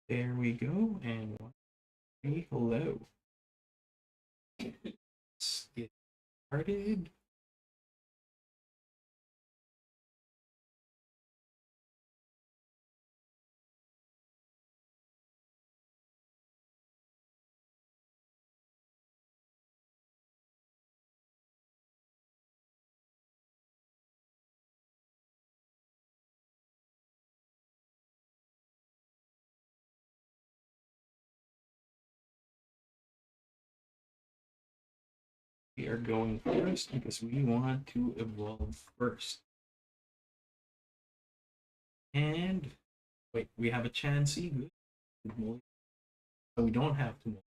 There we go, and say hello. Let's get started. We are going first because we want to evolve first. And wait, we have a Chansey. Good. So we don't have to move.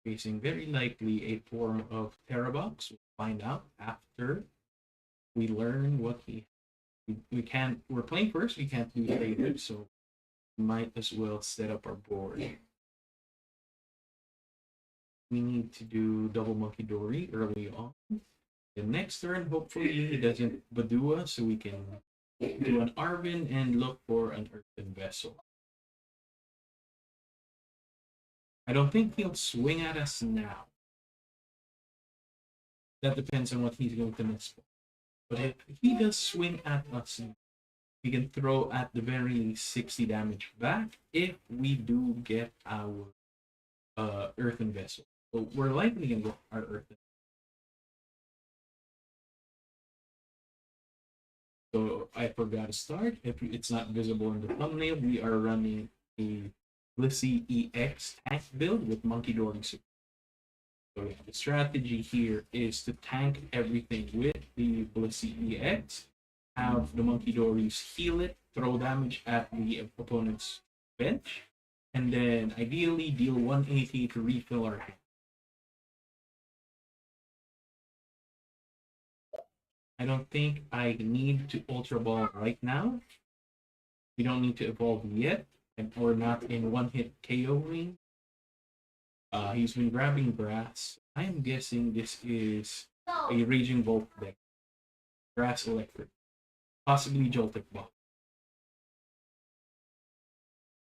Facing very likely a form of Terrabox. We'll find out after we learn what we can't. We're playing first. We can't do later, so we might as well set up our board. We need to do double Munkidori early on. The next turn, hopefully he doesn't Badua, so we can do an Arvin and look for an Earthen Vessel. I don't think he'll swing at us now. That depends on what he's going to Nest Ball. But if he does swing at us, we can throw at the very least 60 damage back if we do get our Earthen Vessel. So we're likely going to get our Earthen. So I forgot to start. If it's not visible in the thumbnail, we are running a Blissey EX tank build with Munkidori. So the strategy here is to tank everything with the Blissey EX, have the Munkidoris heal it, throw damage at the opponent's bench, and then ideally deal 180 to refill our hand. I don't think I need to Ultra Ball right now. We don't need to evolve yet, and we're not in one-hit KO ring. He's been grabbing grass. I am guessing this is a Raging Bolt deck. Grass Electric. Possibly Joltic Ball.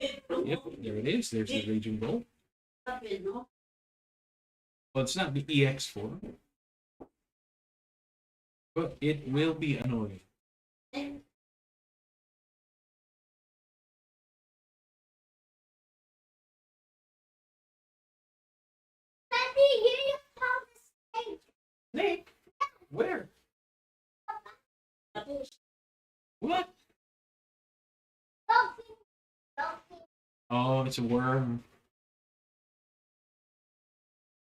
Yep, there it is. There's the Raging Bolt. Well, it's not the EX form. But it will be annoying. Snake? Where? What? Oh, it's a worm.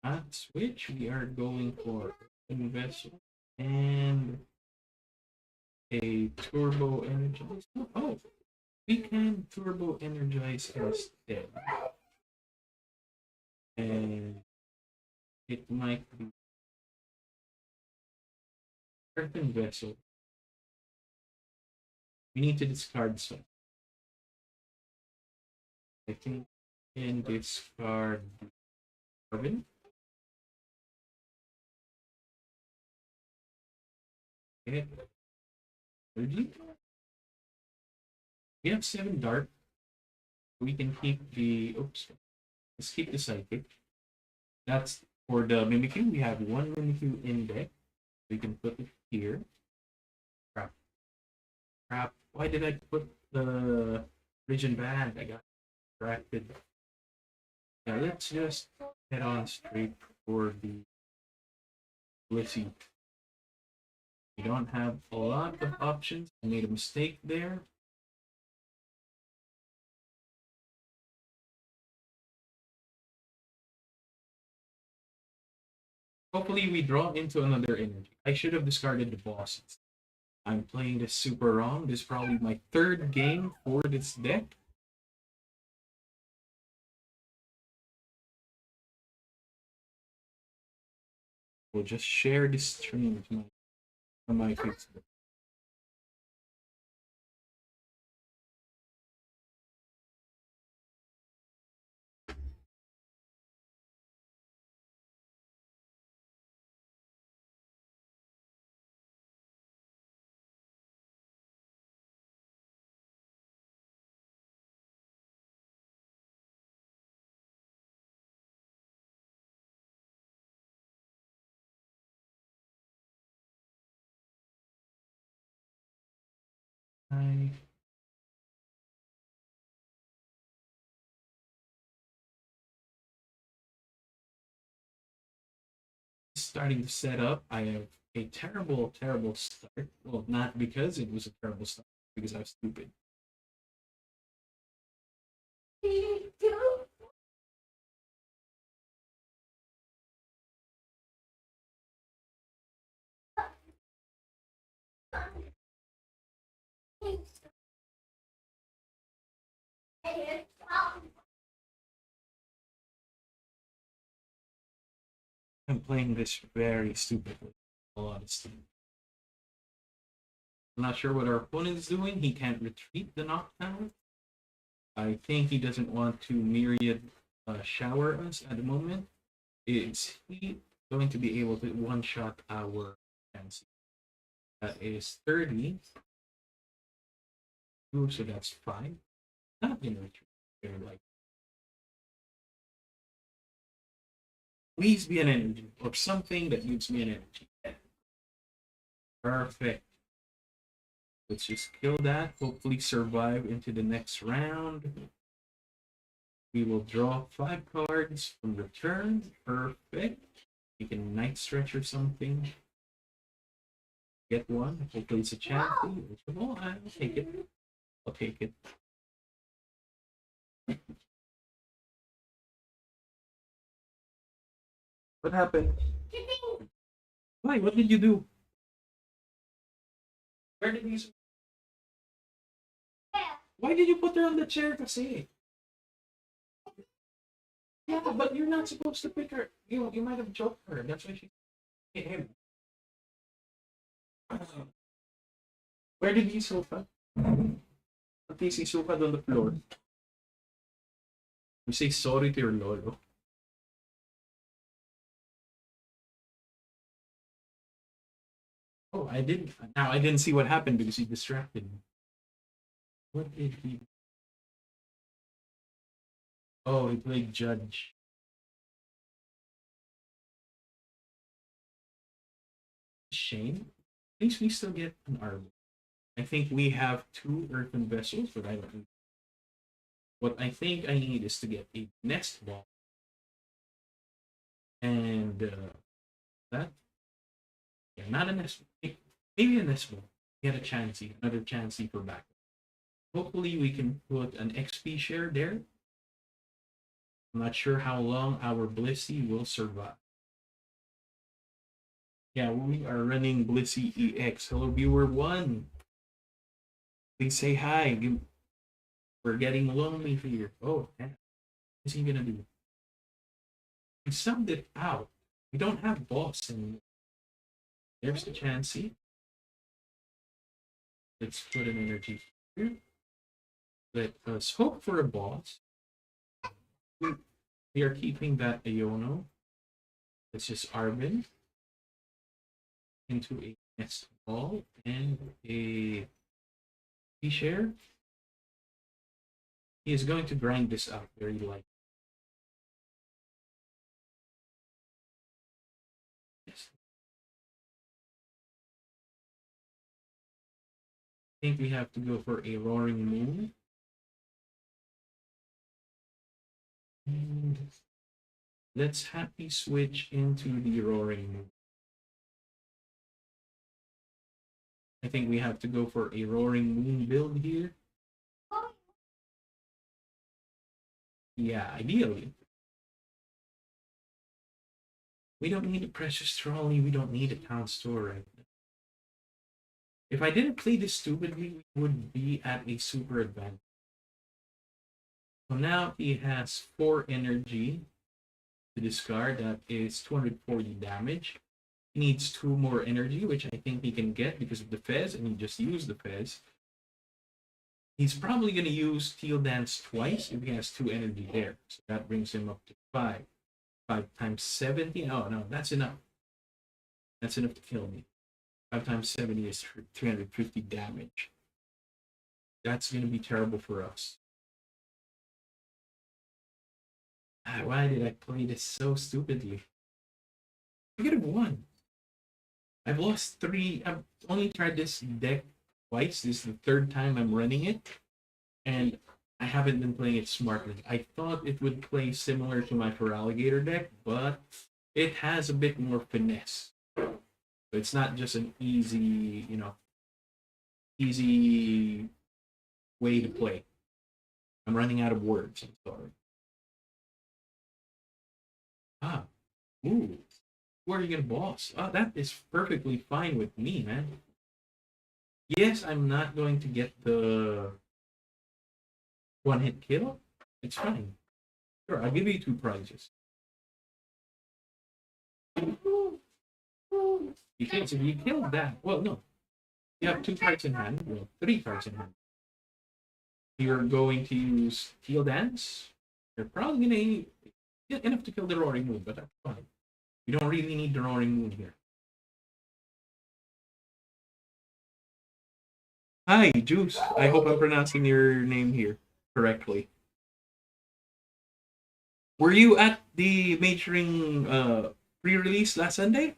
At Switch, we are going for Earthen Vessel and a Turbo Energize. Oh, we can Turbo Energize instead. And it might be Earthen Vessel. We need to discard some. I think we can discard Carbon. Okay. Energy. We have 7 dark. We can keep the let's keep the psychic. That's for the Mimikyu. We have 1 Mimikyu in deck. We can put it here. Crap. Why did I put the Rigid Band? I got distracted. Yeah, let's just head on straight for the Blissey. We don't have a lot of options. I made a mistake there. Hopefully we draw into another energy. I should have discarded the bosses. I'm playing this super wrong. This is probably my 3rd game for this deck. We'll just share this stream on my Facebook. I starting to set up. I have a terrible, terrible start. Well, not because it was a terrible start, because I was stupid. I'm playing this very stupidly, a lot of stuff. I'm not sure what our opponent is doing. He can't retreat the knockdown. I think he doesn't want to myriad shower us at the moment. Is he going to be able to one-shot our Chansey? That is 30. Ooh, so that's 5. Not in retreat. Very like. Please be an energy or something that gives me an energy. Perfect. Let's just kill that. Hopefully survive into the next round. We will draw 5 cards from return. Perfect. You can Night Stretch or something. Get one. Hopefully it's a Chansey. Oh, I'll take it. I'll take it. What happened? Why? What did you do? Where did you? Why did you put her on the chair? Kasi? Yeah, but you're not supposed to pick her. You might have choked her. That's why she hit him. Where did he sofa? At least he sofa on the floor. You say sorry to your lolo. Oh, I didn't. Now I didn't see what happened because he distracted me. What did he? Oh, he played judge. Shame. At least we still get an armor. I think we have 2 earthen vessels, but I don't know. What I think I need is to get a Nest Ball. And that. Yeah, not a Nest Ball. Maybe a Nest Ball. Get a Chansey, another Chansey for back. Hopefully we can put an XP share there. I'm not sure how long our Blissey will survive. Yeah, we are running Blissey EX. Hello, viewer 1. Please say hi. We're getting lonely here. Oh, man. What's he gonna do? We subbed it out. We don't have boss anymore. There's the Chansey. Let's put an energy here. Let us hope for a boss. We are keeping that Iono. Let's just Arvin into a Nest Ball and a share. He is going to grind this out very likely. Yes. I think we have to go for a Roaring Moon. And let's happy switch into the Roaring Moon. I think we have to go for a Roaring Moon build here. Yeah, ideally. We don't need a Precious Trolley. We don't need a Town Store right now. If I didn't play this stupidly, we would be at a super advantage. So now he has 4 energy to discard. That is 240 damage. He needs 2 more energy, which I think he can get because of the Fez, and he just used the Fez. He's probably going to use Steel Dance twice if he has 2 energy there. So that brings him up to 5. 5 times 70. Oh, no, that's enough. That's enough to kill me. 5 times 70 is 350 damage. That's going to be terrible for us. Why did I play this so stupidly? I could have won. I've lost 3. I've only tried this deck twice. This is the third time I'm running it, and I haven't been playing it smartly. I thought it would play similar to my Feraligatr deck, but it has a bit more finesse. So it's not just an easy, easy way to play. I'm running out of words. I'm sorry. Ah, ooh. Where are you gonna boss? Oh, that is perfectly fine with me, man. Yes, I'm not going to get the one-hit kill. It's fine. Sure, I'll give you 2 prizes. Because if you kill that, well, no. You have 2 cards in hand, well, 3 cards in hand. You're going to use Heal Dance. You're probably gonna get enough to kill the Roaring Moon, but that's fine. You don't really need the Roaring Moon here. Hi, Juice. I hope I'm pronouncing your name here correctly. Were you at the majoring pre-release last Sunday?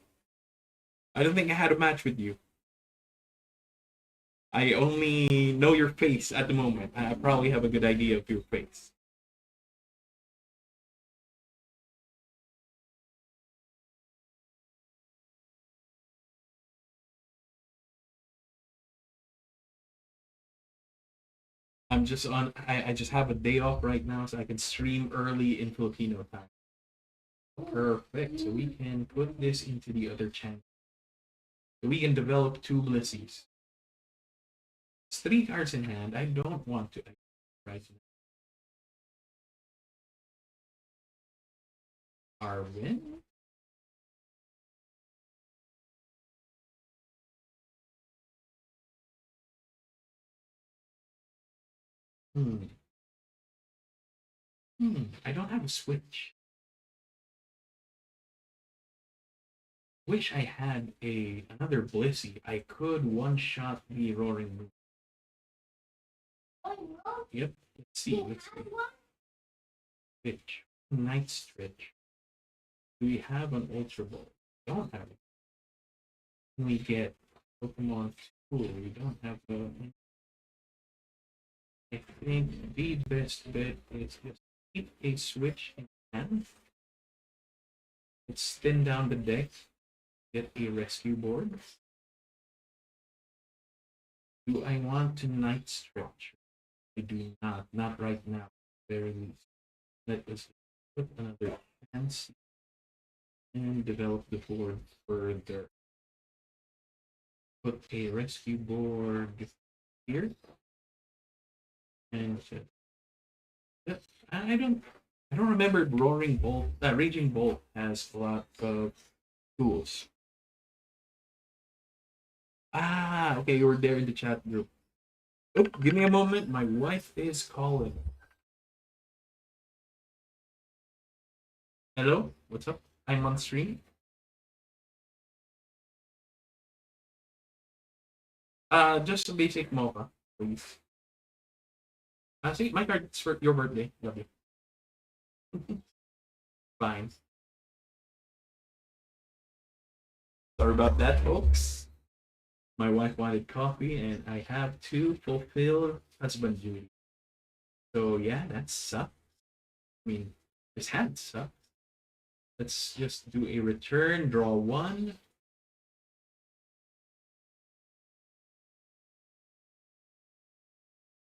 I don't think I had a match with you. I only know your face at the moment. I probably have a good idea of your face. I'm just on. I just have a day off right now, so I can stream early in Filipino time. Perfect. So we can put this into the other channel. So we can develop 2 Blissies. It's 3 cards in hand. I don't want to right now. Arwin? I don't have a Switch. Wish I had another Blissey. I could one-shot the Roaring Moon. Yep. Let's see. Switch. Night Stretch. Do we have an Ultra Ball? Don't have it. Can we get Pokemon Tool? We don't have a. I think the best bet is just keep a Switch in hand. Let's thin down the deck. Get a Rescue Board. Do I want to Night Stretch? I do not. Not right now. Very least. Let us put another Chansey and develop the board further. Put a Rescue Board here. And I don't remember Roaring Bolt. Raging Bolt has a lot of tools. Ah, okay, you were there in the chat group. Oh, give me a moment. My wife is calling. Hello, what's up? I'm on stream. Just a basic MOBA, please. See, my card is for your birthday. Love you. Fine. Sorry about that, folks. My wife wanted coffee, and I have to fulfill husband duty. So yeah, that sucks. I mean, this hand sucks. Let's just do a return, draw 1.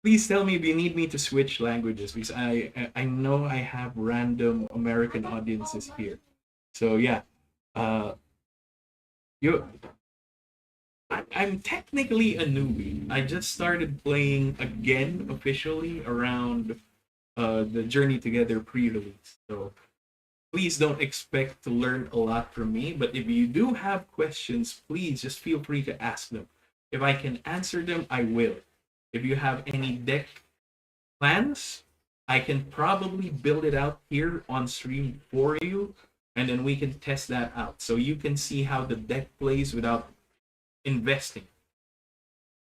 Please tell me if you need me to switch languages, because I know I have random American audiences here. So yeah, I'm technically a newbie. I just started playing again officially around the Journey Together pre-release. So please don't expect to learn a lot from me. But if you do have questions, please just feel free to ask them. If I can answer them, I will. If you have any deck plans, I can probably build it out here on stream for you, and then we can test that out so you can see how the deck plays without investing.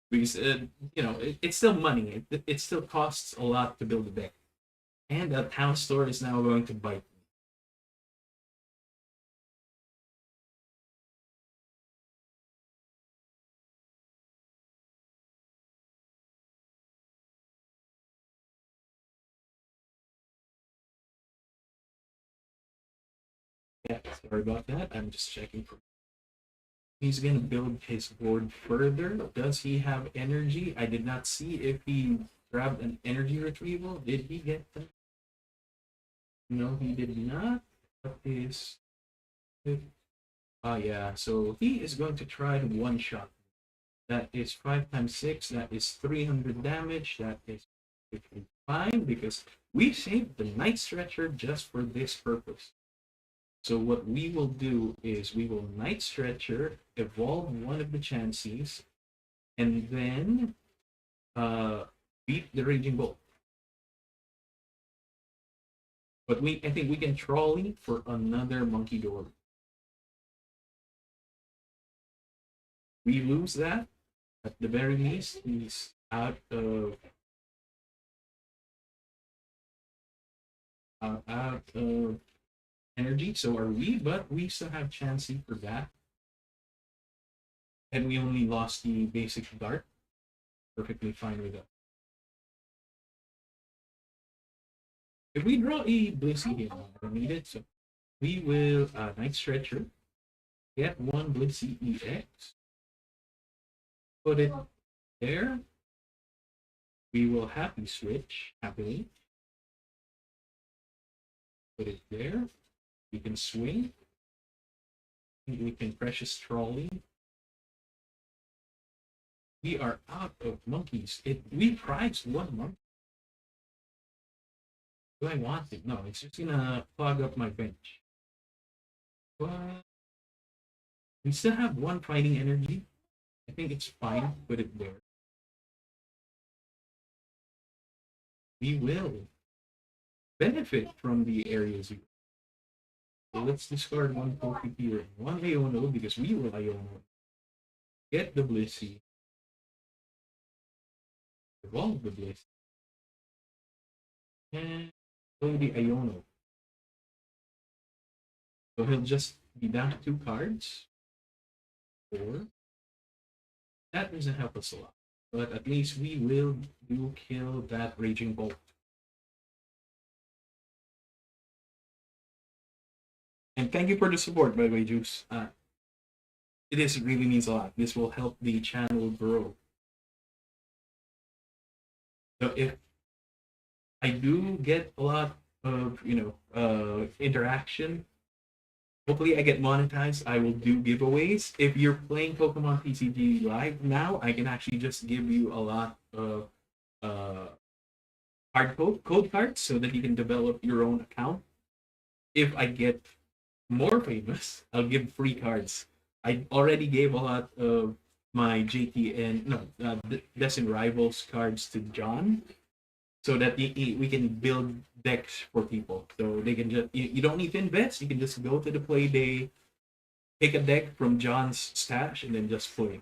Because it's still money. It still costs a lot to build a deck, and the Town Store is now going to bite. Yeah, sorry about that. I'm just checking for. He's gonna build his board further. Does he have energy? I did not see if he grabbed an energy retrieval. Did he get that? No, he did not. What is it? Ah, yeah. So he is going to try to one shot. That is 5 times 6. That is 300 damage. That is fine because we saved the Night Stretcher just for this purpose. So what we will do is we will Night Stretcher, evolve one of the Chanseys, and then beat the Raging Bolt. But I think we can trolley for another Munkidori. We lose that. At the very least, he's out of energy. So are we? But we still have Chansey for that. And we only lost the basic dart. Perfectly fine with that. If we draw a Blissey here, I don't need it. So we will Night Stretcher, get one Blissey EX, put it there. We will happy switch happily. Put it there. We can swing. We can precious trolley. We are out of monkeys. We priced one monkey. Do I want it? No, it's just gonna clog up my bench. But we still have one fighting energy. I think it's fine. Put it there. We will benefit from the areas. So let's discard one Pokégear and one Iono because we will Iono. Get the Blissey. Evolve the Blissey. And go the Iono. So he'll just be down to 2 cards. Or that doesn't help us a lot. But at least we will kill that Raging Bolt. And thank you for the support, by the way, Juice. It really means a lot. This will help the channel grow. So if I do get a lot of interaction, hopefully I get monetized. I will do giveaways. If you're playing Pokemon TCG live now, I can actually just give you a lot of code cards so that you can develop your own account. If I get more famous, I'll give free cards. I already gave a lot of my Destin Rivals cards to John, so that we can build decks for people. So they can just you don't need to invest. You can just go to the play day, pick a deck from John's stash, and then just play.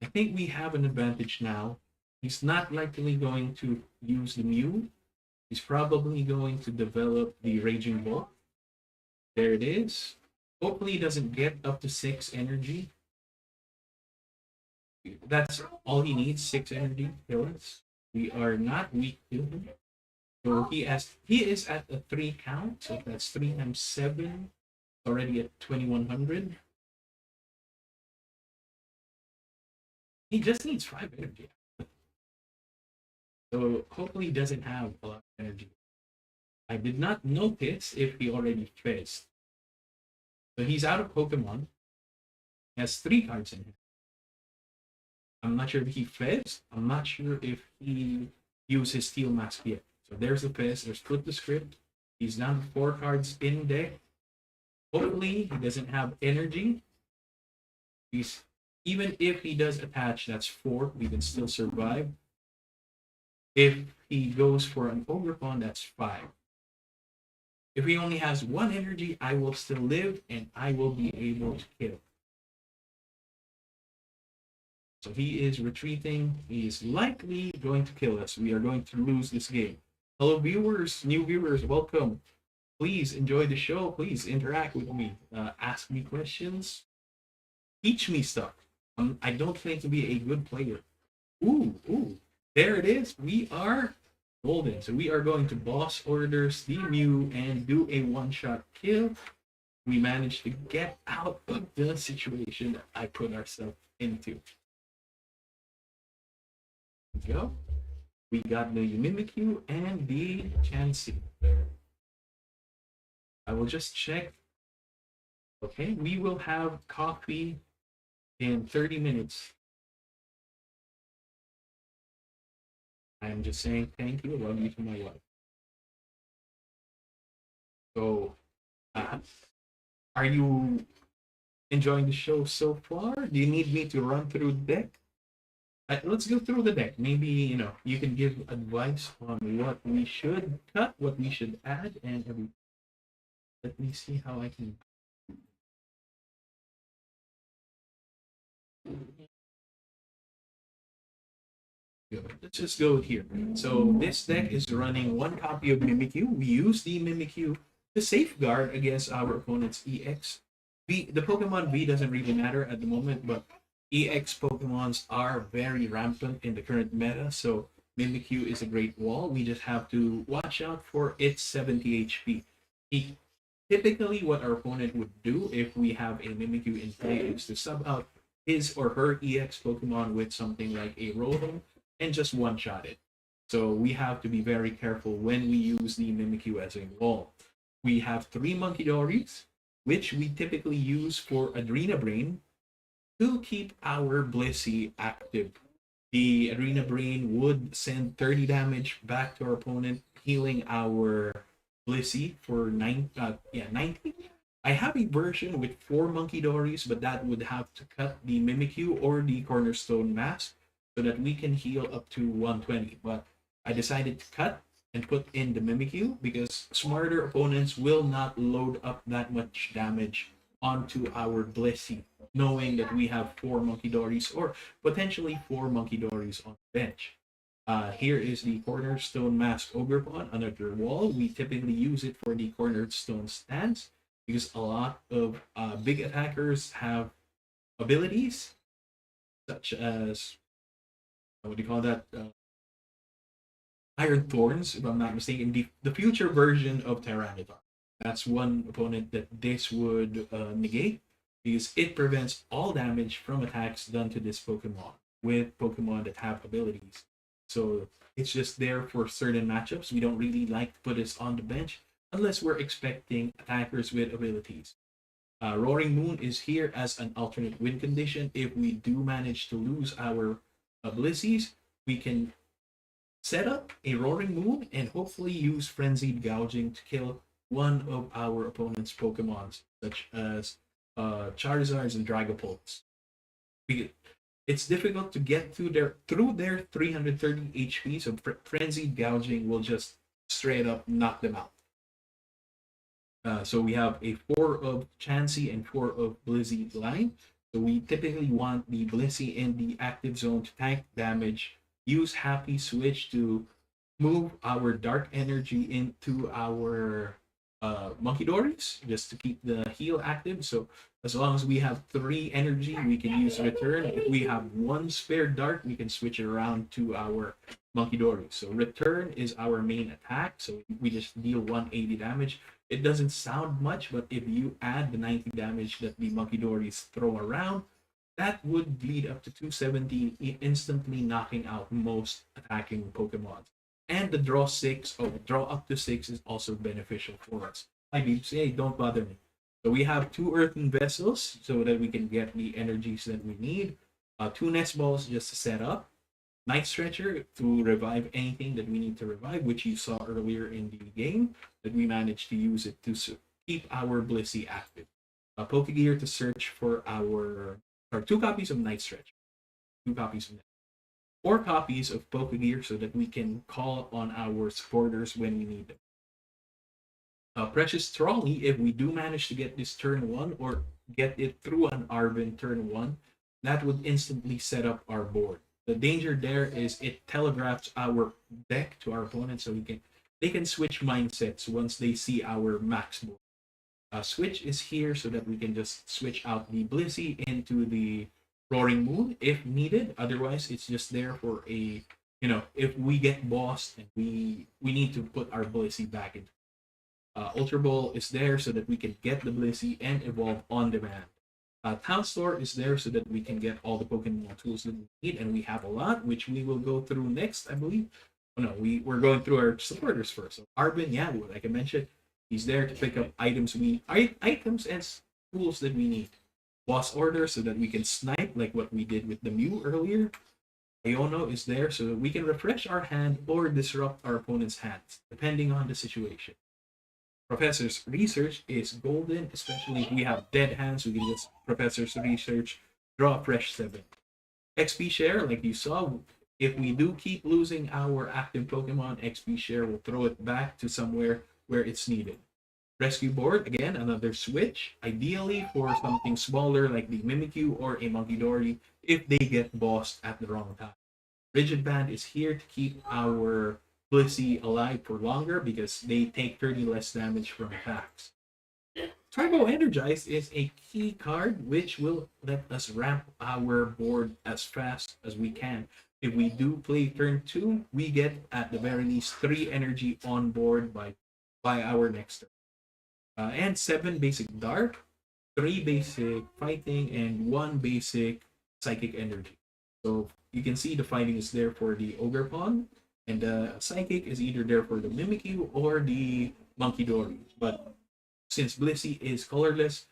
I think we have an advantage now. He's not likely going to use the Mew. He's probably going to develop the Raging Bolt. There it is. Hopefully he doesn't get up to 6 energy. That's all he needs, 6 energy to kill us. We are not weak to him. So he is at a 3 count, so that's 3 times 7, already at 2100. He just needs 5 energy. So hopefully he doesn't have a lot of energy. I did not notice if he already fizzed. So he's out of Pokemon. He has 3 cards in him. I'm not sure if he fizzed. I'm not sure if he used his Steel Mask yet. So there's the fizz. There's Flip the Script. He's down to 4 cards in deck. Hopefully he doesn't have energy. Even if he does attach, that's 4. We can still survive. If he goes for an Ogerpon, that's 5. If he only has 1 energy, I will still live and I will be able to kill. So he is retreating. He is likely going to kill us. We are going to lose this game. Hello viewers, new viewers, welcome. Please enjoy the show. Please interact with me. Ask me questions. Teach me stuff. I don't claim to be a good player. Ooh. There it is. We are golden. So we are going to boss orders the Mew and do a one-shot kill. We managed to get out of the situation that I put ourselves into. There we go. We got the Mimikyu and the Chansey. I will just check. Okay, we will have coffee in 30 minutes. I'm just saying thank you. Love you to my wife. So, are you enjoying the show so far? Do you need me to run through the deck? Let's go through the deck. Maybe, you can give advice on what we should cut, what we should add, and everything. Let me see how I can. Let's just go here. So this deck is running one copy of Mimikyu. We use the Mimikyu to safeguard against our opponent's EX. The Pokemon V doesn't really matter at the moment, but EX Pokemons are very rampant in the current meta, so Mimikyu is a great wall. We just have to watch out for its 70 HP. Typically, what our opponent would do if we have a Mimikyu in play is to sub out his or her EX Pokemon with something like a Rotom and just one-shot it. So we have to be very careful when we use the Mimikyu as a wall. We have 3 Munkidoris, which we typically use for Adrena Brain to keep our Blissey active. The Adrena Brain would send 30 damage back to our opponent, healing our Blissey for 90. I have a version with 4 Munkidoris, but that would have to cut the Mimikyu or the Cornerstone mask so that we can heal up to 120. But I decided to cut and put in the Mimikyu because smarter opponents will not load up that much damage onto our Blissey, knowing that we have 4 Munkidoris or potentially 4 Munkidoris on the bench. Here is the Cornerstone Mask Ogerpon under the wall. We typically use it for the Cornerstone stance because a lot of big attackers have abilities such as, what do you call that? Iron Thorns, if I'm not mistaken, the future version of Tyranitar. That's one opponent that this would negate because it prevents all damage from attacks done to this Pokemon with Pokemon that have abilities. So it's just there for certain matchups. We don't really like to put this on the bench unless we're expecting attackers with abilities. Roaring Moon is here as an alternate win condition. If we do manage to lose our Blissey's, we can set up a Roaring Moon and hopefully use Frenzied Gouging to kill one of our opponent's Pokemons, such as Charizards and Dragapults. It's difficult to get through their 330 HP, so Frenzied Gouging will just straight up knock them out. So we have a 4 of Chansey and 4 of Blissey line. So we typically want the Blissey in the active zone to tank damage. Use Happy Switch to move our Dark Energy into our Munkidoris just to keep the heal active. So as long as we have 3 energy, we can use Return. If we have 1 spare Dark, we can switch it around to our Munkidori. So Return is our main attack. So we just deal 180 damage. It doesn't sound much, but if you add the 90 damage that the Munkidoris throw around, that would bleed up to 270, instantly knocking out most attacking Pokemon. And the draw up to 6 is also beneficial for us. I mean, say, don't bother me. So we have 2 Earthen Vessels so that we can get the energies that we need. 2 Nest Balls just to set up. Night Stretcher to revive anything that we need to revive, which you saw earlier in the game, that we managed to use it to keep our Blissey active. Pokégear to search for our 2 copies of Night Stretcher. 2 copies of Night. 4 copies of Pokégear so that we can call on our supporters when we need them. Precious Trolley, if we do manage to get this turn 1 or get it through an Arvin turn 1, that would instantly set up our board. The danger there is it telegraphs our deck to our opponent so they can switch mindsets once they see our max board. Switch is here so that we can just switch out the Blissey into the Roaring Moon if needed. Otherwise, it's just there for a if we get bossed and we need to put our Blissey back in. Ultra Ball is there so that we can get the Blissey and evolve on demand. Town Store is there so that we can get all the Pokemon tools that we need, and we have a lot, which we will go through next, I believe. Oh, no, we're going through our supporters first. So Arvin, yeah, like I mentioned, he's there to pick up items items and tools that we need. Boss order so that we can snipe like what we did with the Mew earlier. Iono is there so that we can refresh our hand or disrupt our opponent's hands, depending on the situation. Professor's research is golden, especially if we have dead hands. We can just Professor's research, draw a fresh 7. XP share, like you saw, if we do keep losing our active Pokemon, XP share will throw it back to somewhere where it's needed. Rescue Board, again, another switch, ideally for something smaller like the Mimikyu or a Munkidori if they get bossed at the wrong time. Rigid Band is here to keep our Blissey alive for longer because they take 30 less damage from attacks. Turbo Energize is a key card which will let us ramp our board as fast as we can. If we do play turn 2, we get at the very least 3 energy on board by our next turn. And 7 basic dark, 3 basic fighting, and 1 basic psychic energy. So you can see the fighting is there for the Ogerpon, and the psychic is either there for the Mimikyu or the Munkidori. But since Blissey is colorless,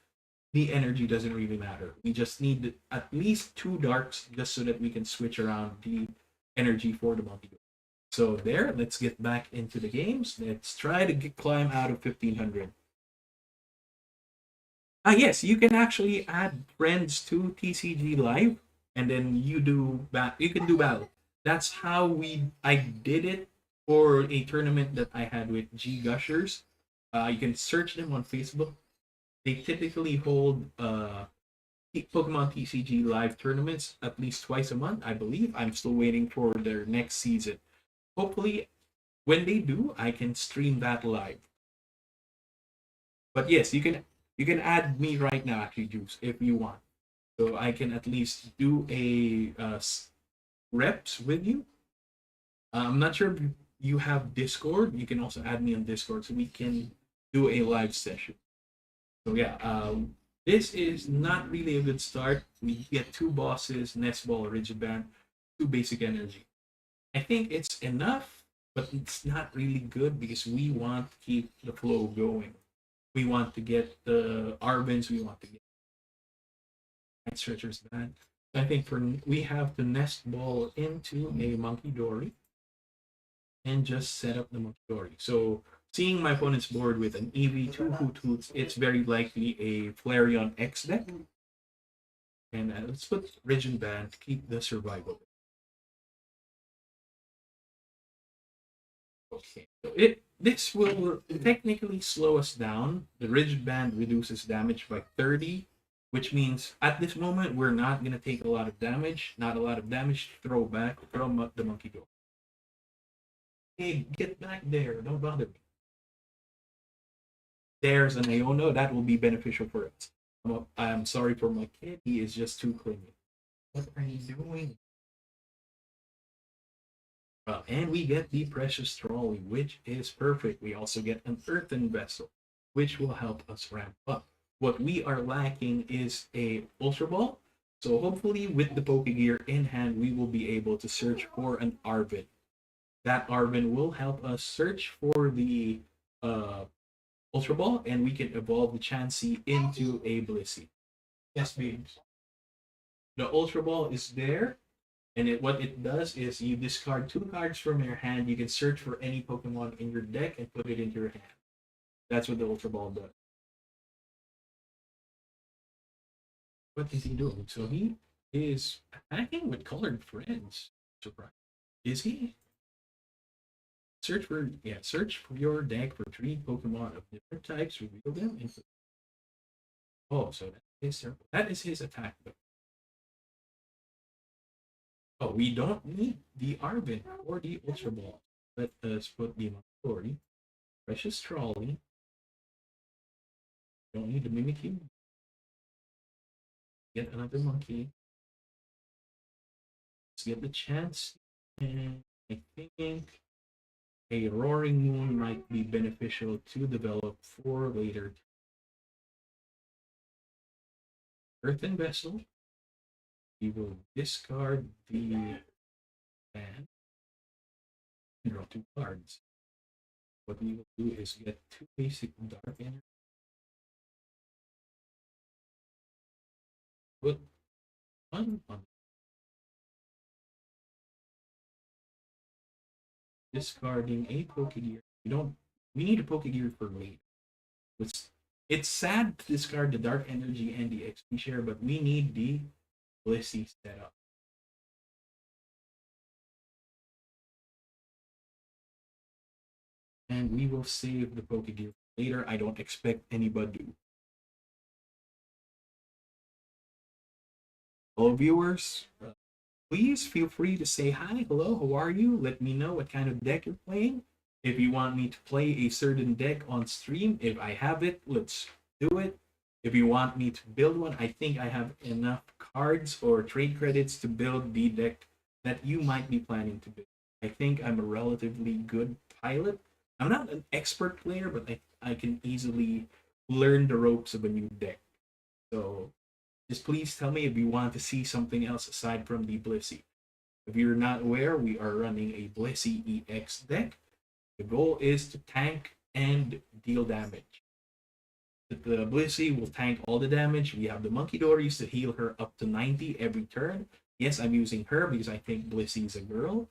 the energy doesn't really matter. We just need at least 2 darks just so that we can switch around the energy for the Munkidori. So there, let's get back into the games. Let's try to climb out of 1500. Yes, you can actually add friends to TCG Live, and then you can do battle. That's how I did it for a tournament that I had with G Gushers. You can search them on Facebook. They typically hold Pokemon TCG Live tournaments at least twice a month, I believe. I'm still waiting for their next season. Hopefully, when they do, I can stream that live. But yes, you can add me right now, actually, Juice, if you want. So I can at least do a reps with you. I'm not sure if you have Discord. You can also add me on Discord so we can do a live session. So yeah, this is not really a good start. We get 2 bosses, Nest Ball, Rigid Band, 2 basic energy. I think it's enough, but it's not really good because we want to keep the flow going. We want to get the Arvins, we want to get Night Stretcher's band. I think we have to Nest Ball into a Munkidori and just set up the Munkidori. So seeing my opponent's board with an EV2 Hoothoots, it's very likely a Flareon X deck. And let's put Rigid Band to keep the survival. Okay, so this will technically slow us down. The Rigid Band reduces damage by 30, which means at this moment we're not going to take a lot of damage. Not a lot of damage to throw back from the Munkidori. Hey, get back there. Don't bother me. There's an Iono. That will be beneficial for us. I'm sorry for my kid. He is just too clingy. What are you doing? And we get the Precious Trolley, which is perfect. We also get an Earthen Vessel, which will help us ramp up. What we are lacking is a Ultra Ball. So hopefully with the Pokégear in hand, we will be able to search for an Arvin. That Arvin will help us search for the Ultra Ball, and we can evolve the Chansey into a Blissey. Yes, beams. The Ultra Ball is there. And what it does is you discard 2 cards from your hand. You can search for any Pokemon in your deck and put it into your hand. That's what the Ultra Ball does. What is he doing? So he is attacking with colored friends. Surprise. Is he? Search for your deck for 3 Pokemon of different types, reveal them, and so that is his attack though. Oh, we don't need the Arvin or the Ultra Ball. Let us put the Munkidori, Precious Trolley. Don't need the Mimikyu. Get another monkey. Let's get the chance. And I think a Roaring Moon might be beneficial to develop for later. Earthen Vessel. We will discard the land and draw 2 cards. What we will do is get 2 basic dark energy. Put 1 on discarding a Pokégear. We need a Pokégear for later. It's sad to discard the dark energy and the XP share, but we need the Blissey setup. And we will save the Pokégear for later. I don't expect anybody to. All viewers, please feel free to say hi, hello, how are you? Let me know what kind of deck you're playing. If you want me to play a certain deck on stream, if I have it, let's do it. If you want me to build one, I think I have enough cards or trade credits to build the deck that you might be planning to build. I think I'm a relatively good pilot. I'm not an expert player, but I can easily learn the ropes of a new deck. So just please tell me if you want to see something else aside from the Blissey. If you're not aware, we are running a Blissey EX deck. The goal is to tank and deal damage. The Blissey will tank all the damage. We have the Munkidori to heal her up to 90 every turn. Yes, I'm using her because I think Blissey is a girl.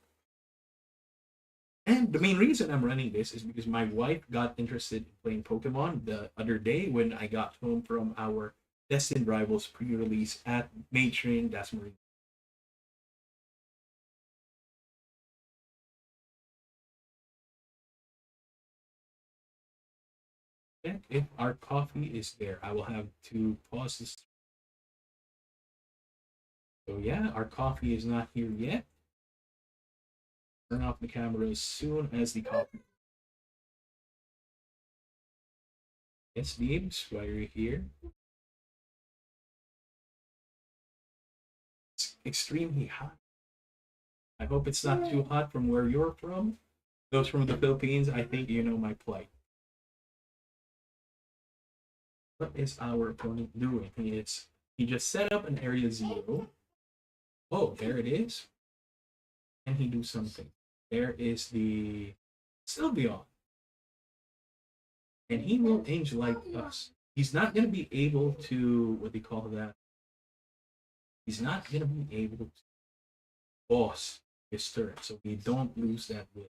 And the main reason I'm running this is because my wife got interested in playing Pokemon the other day when I got home from our Destined Rivals pre-release at Matron Dasmarine. Check if our coffee is there. I will have to pause this. So yeah, our coffee is not here yet. Turn off the camera as soon as the coffee. Yes, Deebs, why are you here? It's extremely hot. I hope it's not too hot from where you're from. Those from the Philippines, I think you know my plight. What is our opponent doing? He just set up an area 0. Oh, there it is. Can he do something? There is the Sylveon. And he will Angelite us. He's not going to be able to, what do you call that? He's not going to be able to boss his turn, so we don't lose that win.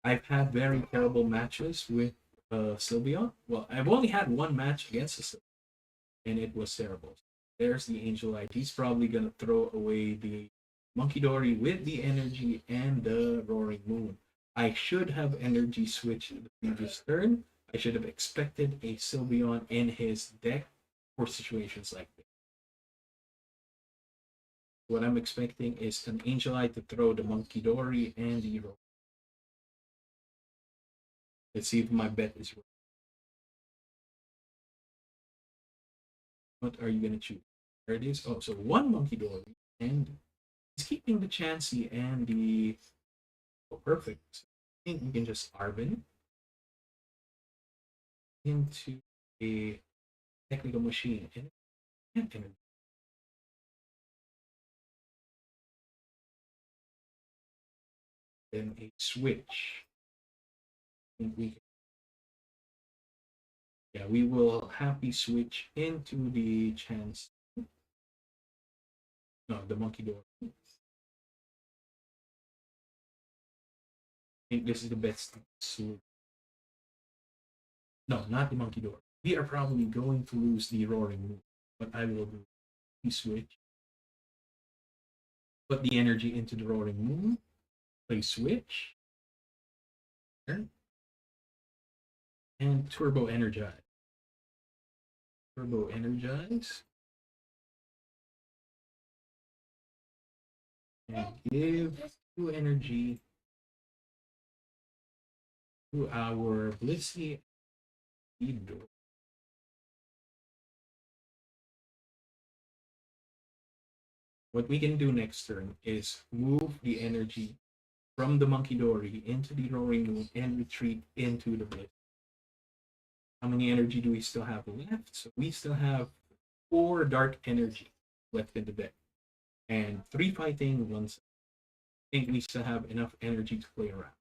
I've had very terrible matches with Sylveon. Well, I've only had 1 match against a Sylveon, and it was terrible. There's the Angelite. He's probably going to throw away the Munkidori with the energy and the Roaring Moon. I should have energy switched the previous turn. I should have expected a Sylveon in his deck for situations like this. What I'm expecting is an Angelite to throw the Munkidori and the Roaring. Let's see if my bet is right. What are you going to choose? There it is. Oh, so 1 Munkidori, and it's keeping the Chansey and the... Oh, perfect. So I think we can just Arvin into a technical machine and energy. Then a switch. And we will happy switch into the chance. No, the Munkidori. I think this is the best solution. No, not the Munkidori. We are probably going to lose the Roaring Moon. What I will do is switch. Put the energy into the Roaring Moon. Play switch. And Turbo Energize. Turbo Energize. And give 2 energy to our Blissey. What we can do next turn is move the energy from the Munkidori into the Roaring Moon and retreat into the Blissey. How many energy do we still have left? So we still have 4 dark energy left in the deck. And 3 fighting, 1 I think we still have enough energy to play around.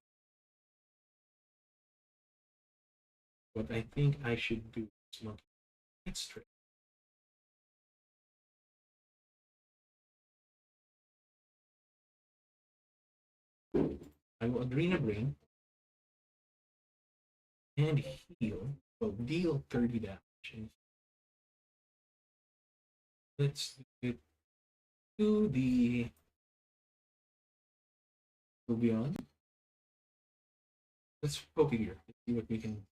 What I think I should do is Monkey Night Stretcher. I will Adrena Brain and heal. Well, deal 30 damage. Let's do it to the beyond. Let's Pokégear. Let's see what we can.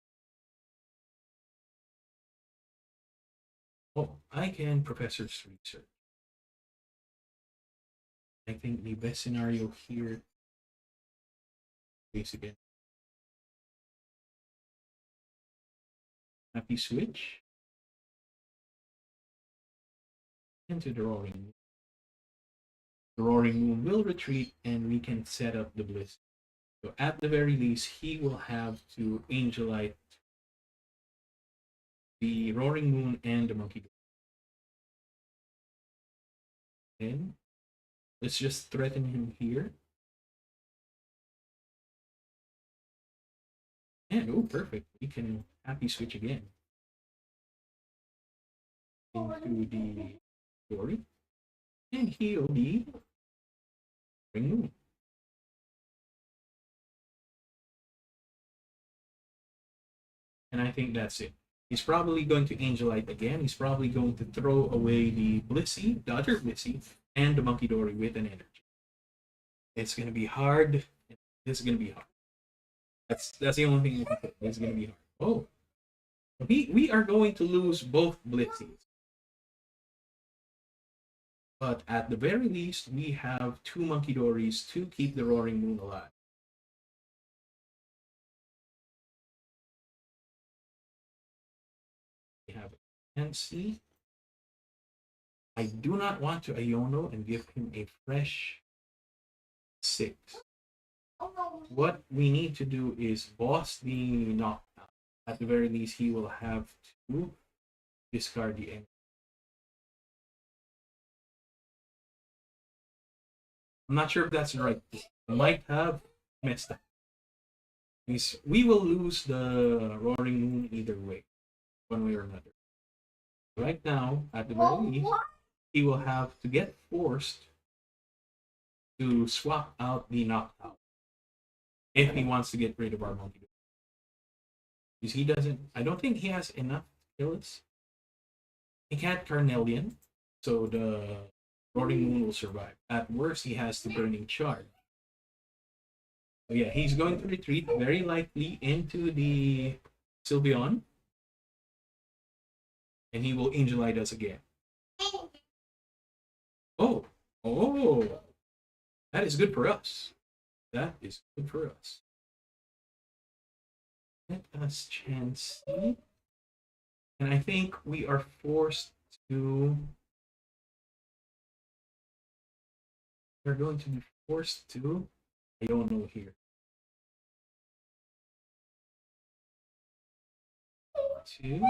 Oh, I can Professor's Research. I think the best scenario here is again. Happy switch into the Roaring Moon. The Roaring Moon will retreat and we can set up the Bliss. So at the very least, he will have to Angelite the Roaring Moon and the Munkidori. And let's just threaten him here. And oh, perfect. We can happy switch again into the story and heal the Roaring Moon. And I think that's it. He's probably going to Angelite again. He's probably going to throw away the Blissey, the other Blissey, and the Munkidori with an energy. It's going to be hard. This is going to be hard. That's the only thing I can say. It's going to be hard. Oh, we are going to lose both Blitzeys. But at the very least, we have 2 Munkidoris to keep the Roaring Moon alive. We have Chansey. I do not want to Iono and give him a fresh 6. What we need to do is boss the knockdown. At the very least, he will have to discard the energy. I'm not sure if that's the right thing. I might have messed up. We will lose the Roaring Moon either way, one way or another. Right now, at the very least, he will have to get forced to swap out the knockout if he wants to get rid of our Munkidori. Because he doesn't, I don't think he has enough to kill us. He can't Carnelian, so the Roaring Moon will survive. At worst, he has the Burning Charge. So yeah, he's going to retreat very likely into the Sylveon. And he will Angelite us again. Oh, that is good for us. That is good for us. Let us Chansey. And I think we are forced to. We're going to be forced to. I don't know here. Two.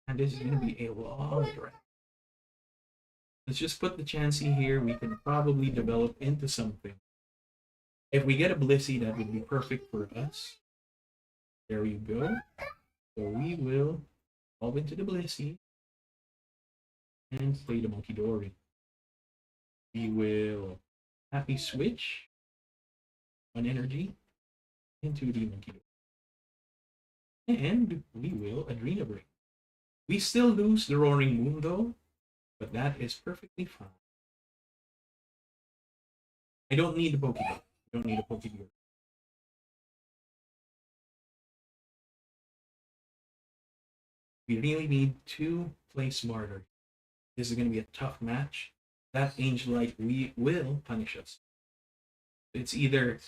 And this is going to be a long draft. Let's just put the Chansey here. We can probably develop into something. If we get a Blissey, that would be perfect for us. There you go. So we will evolve into the Blissey and play the Munkidori. We will happy switch on energy into the Munkidori. And we will Adrena Break. We still lose the Roaring Moon though, but that is perfectly fine. I don't need the Pokémon. I don't need a Pokégear. We really need to play smarter. This is going to be a tough match. That Angelite will punish us. It's either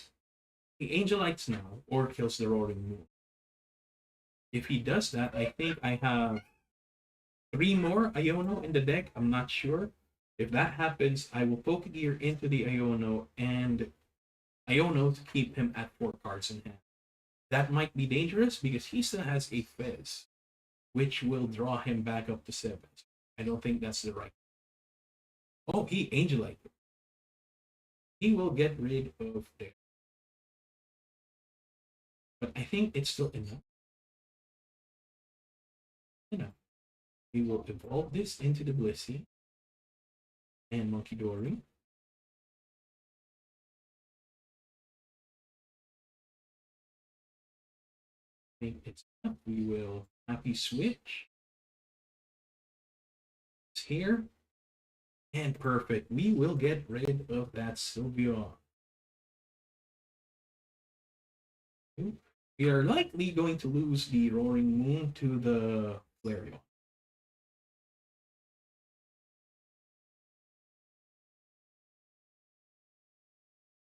he Angelites now or kills the Roaring Moon. If he does that, I think I have 3 more Iono in the deck. I'm not sure. If that happens, I will Pokégear into the Iono and Iono to keep him at 4 cards in hand. That might be dangerous because he still has a Fez, which will draw him back up to 7. I don't think that's the right. Oh, he Angelite. He will get rid of there. But I think it's still enough. Enough. We will evolve this into the Blissey and Munkidori. I think it's enough. We will happy switch. It's here. And perfect. We will get rid of that Sylveon. We are likely going to lose the Roaring Moon to the Flareon.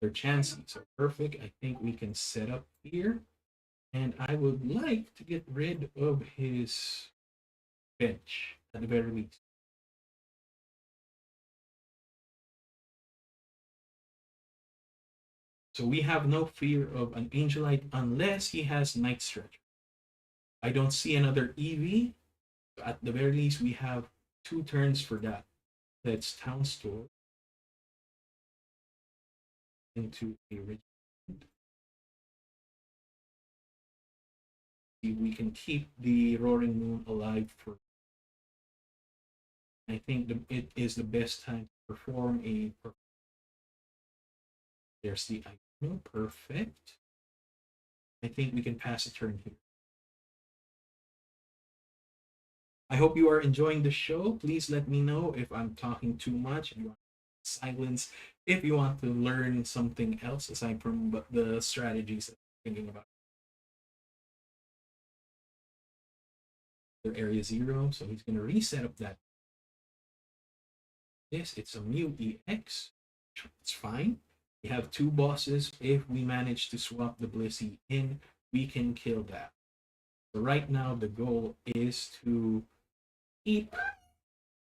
They're Chansey, so perfect. I think we can set up here. And I would like to get rid of his bench at the very least. So we have no fear of an Angelite unless he has Night Stretcher. I don't see another EV. At the very least, we have 2 turns for that. Let's Town Store into a Rigid Band. See, we can keep the Roaring Moon alive for. I think it is the best time to perform a. There's the item. Perfect. I think we can pass a turn here. I hope you are enjoying the show. Please let me know if I'm talking too much, if you want silence, if you want to learn something else aside from the strategies that I'm thinking about. Area 0, so he's going to reset up that. Yes, it's a MEW EX. It's fine. We have 2 bosses. If we manage to swap the Blissey in, we can kill that. So right now, the goal is to keep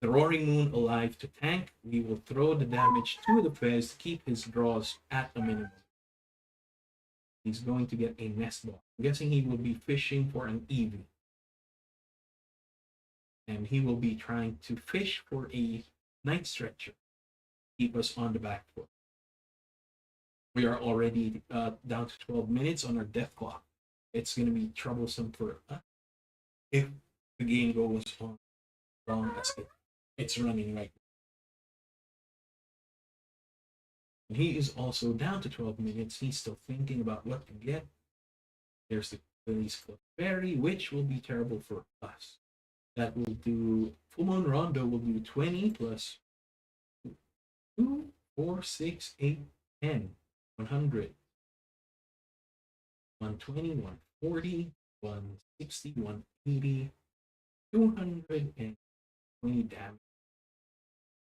the Roaring Moon alive to tank. We will throw the damage to the Fez to keep his draws at a minimum. He's going to get a Nest Ball. I'm guessing he will be fishing for an EV. And he will be trying to fish for a Night Stretcher. Keep us on the back foot. We are already down to 12 minutes on our death clock. It's going to be troublesome for us if the game goes on long as it's running right now. And he is also down to 12 minutes. He's still thinking about what to get. There's the Release Club Berry, which will be terrible for us. That will do, Full Moon Rondo will do 20 plus 2, 4, 6, 8, 10, 100, 120, 140, 160, 180, 220 damage.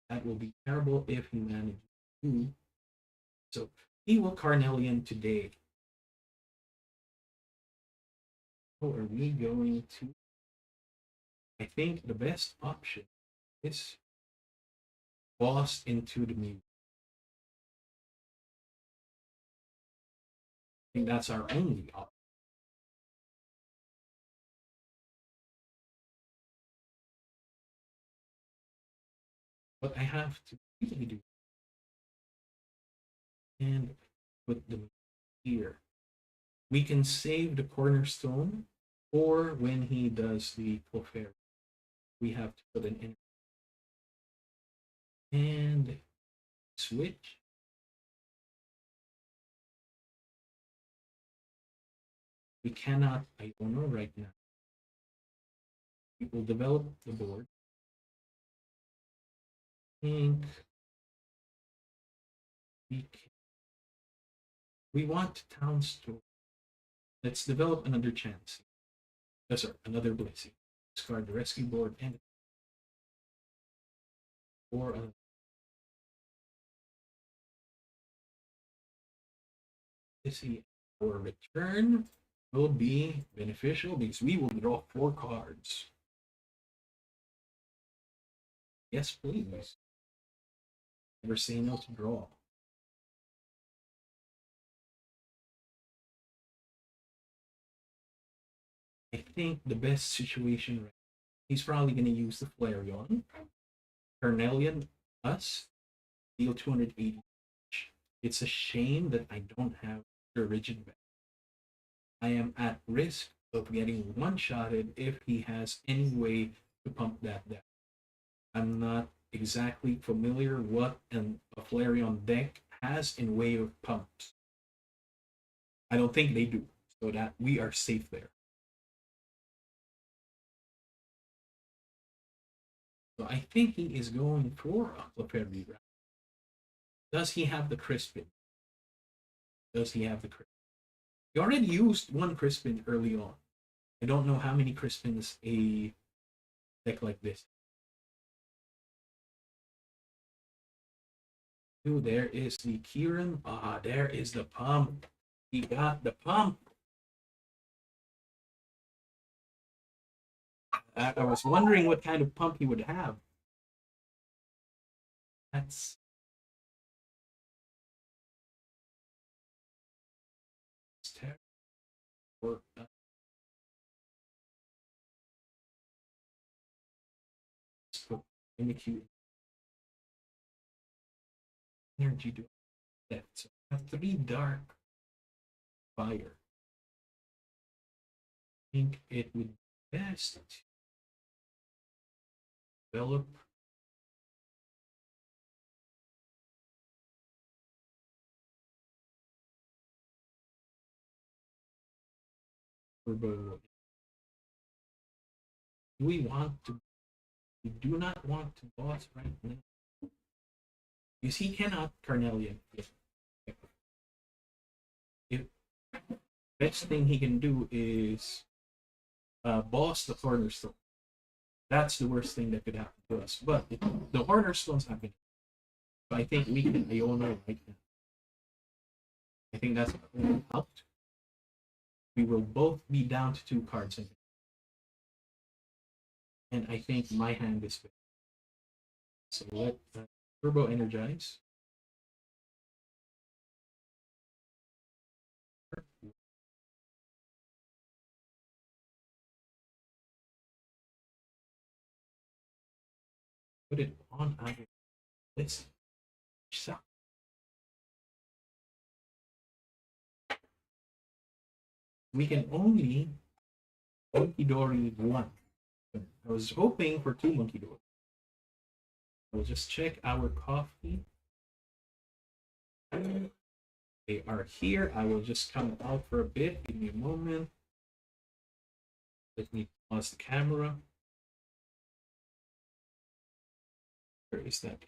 That will be terrible if he manages to. So he will Carnelian today. How are we going to? I think the best option is boss into the MEW. I think that's our only option. But I have to really do and put them here. We can save the Cornerstone, or when he does the Clefairy, we have to put an in and switch. We cannot Iono right now. We will develop the board. I think we want Town Store. Let's develop another chance. Yes, sir, another Blissey. Discard the Rescue Board and or a Blissey. Our return will be beneficial because we will draw 4 cards. Yes, please. Never say no to draw. I think the best situation right, he's probably going to use the Flareon, Carnelian, us, deal 280. It's a shame that I don't have the Rigid Band. I am at risk of getting one-shotted if he has any way to pump that down. I'm not exactly familiar what a Flareon deck has in way of pumps. I don't think they do, so that we are safe there. So I think he is going for a Clefairy. Does he have the Crispin? Does he have the Crispin? He already used one Crispin early on. I don't know how many Crispins a deck like this. Ooh, there is the Kieran. Ah, there is the pump. He got the pump. I was wondering what kind of pump he would have. That's terrible. Mimikyu energy to that. So I have 3 dark fire. I think it would be best to develop turbo. We want to. We do not want to boss right now. Because he cannot Carnelian. If best thing he can do is boss the Cornerstone. That's the worst thing that could happen to us. But the Cornerstone's happening. So I think we can Iono right now. I think that's helped. We will both be down to 2 cards. And I think my hand is fit. So let Turbo Energize. Put it on our list. So. We can only Munkidori 1. I was hoping for 2 Munkidori. We'll just check our coffee. They are here. I will just come out for a bit. Give me a moment. Let me pause the camera. Where is that?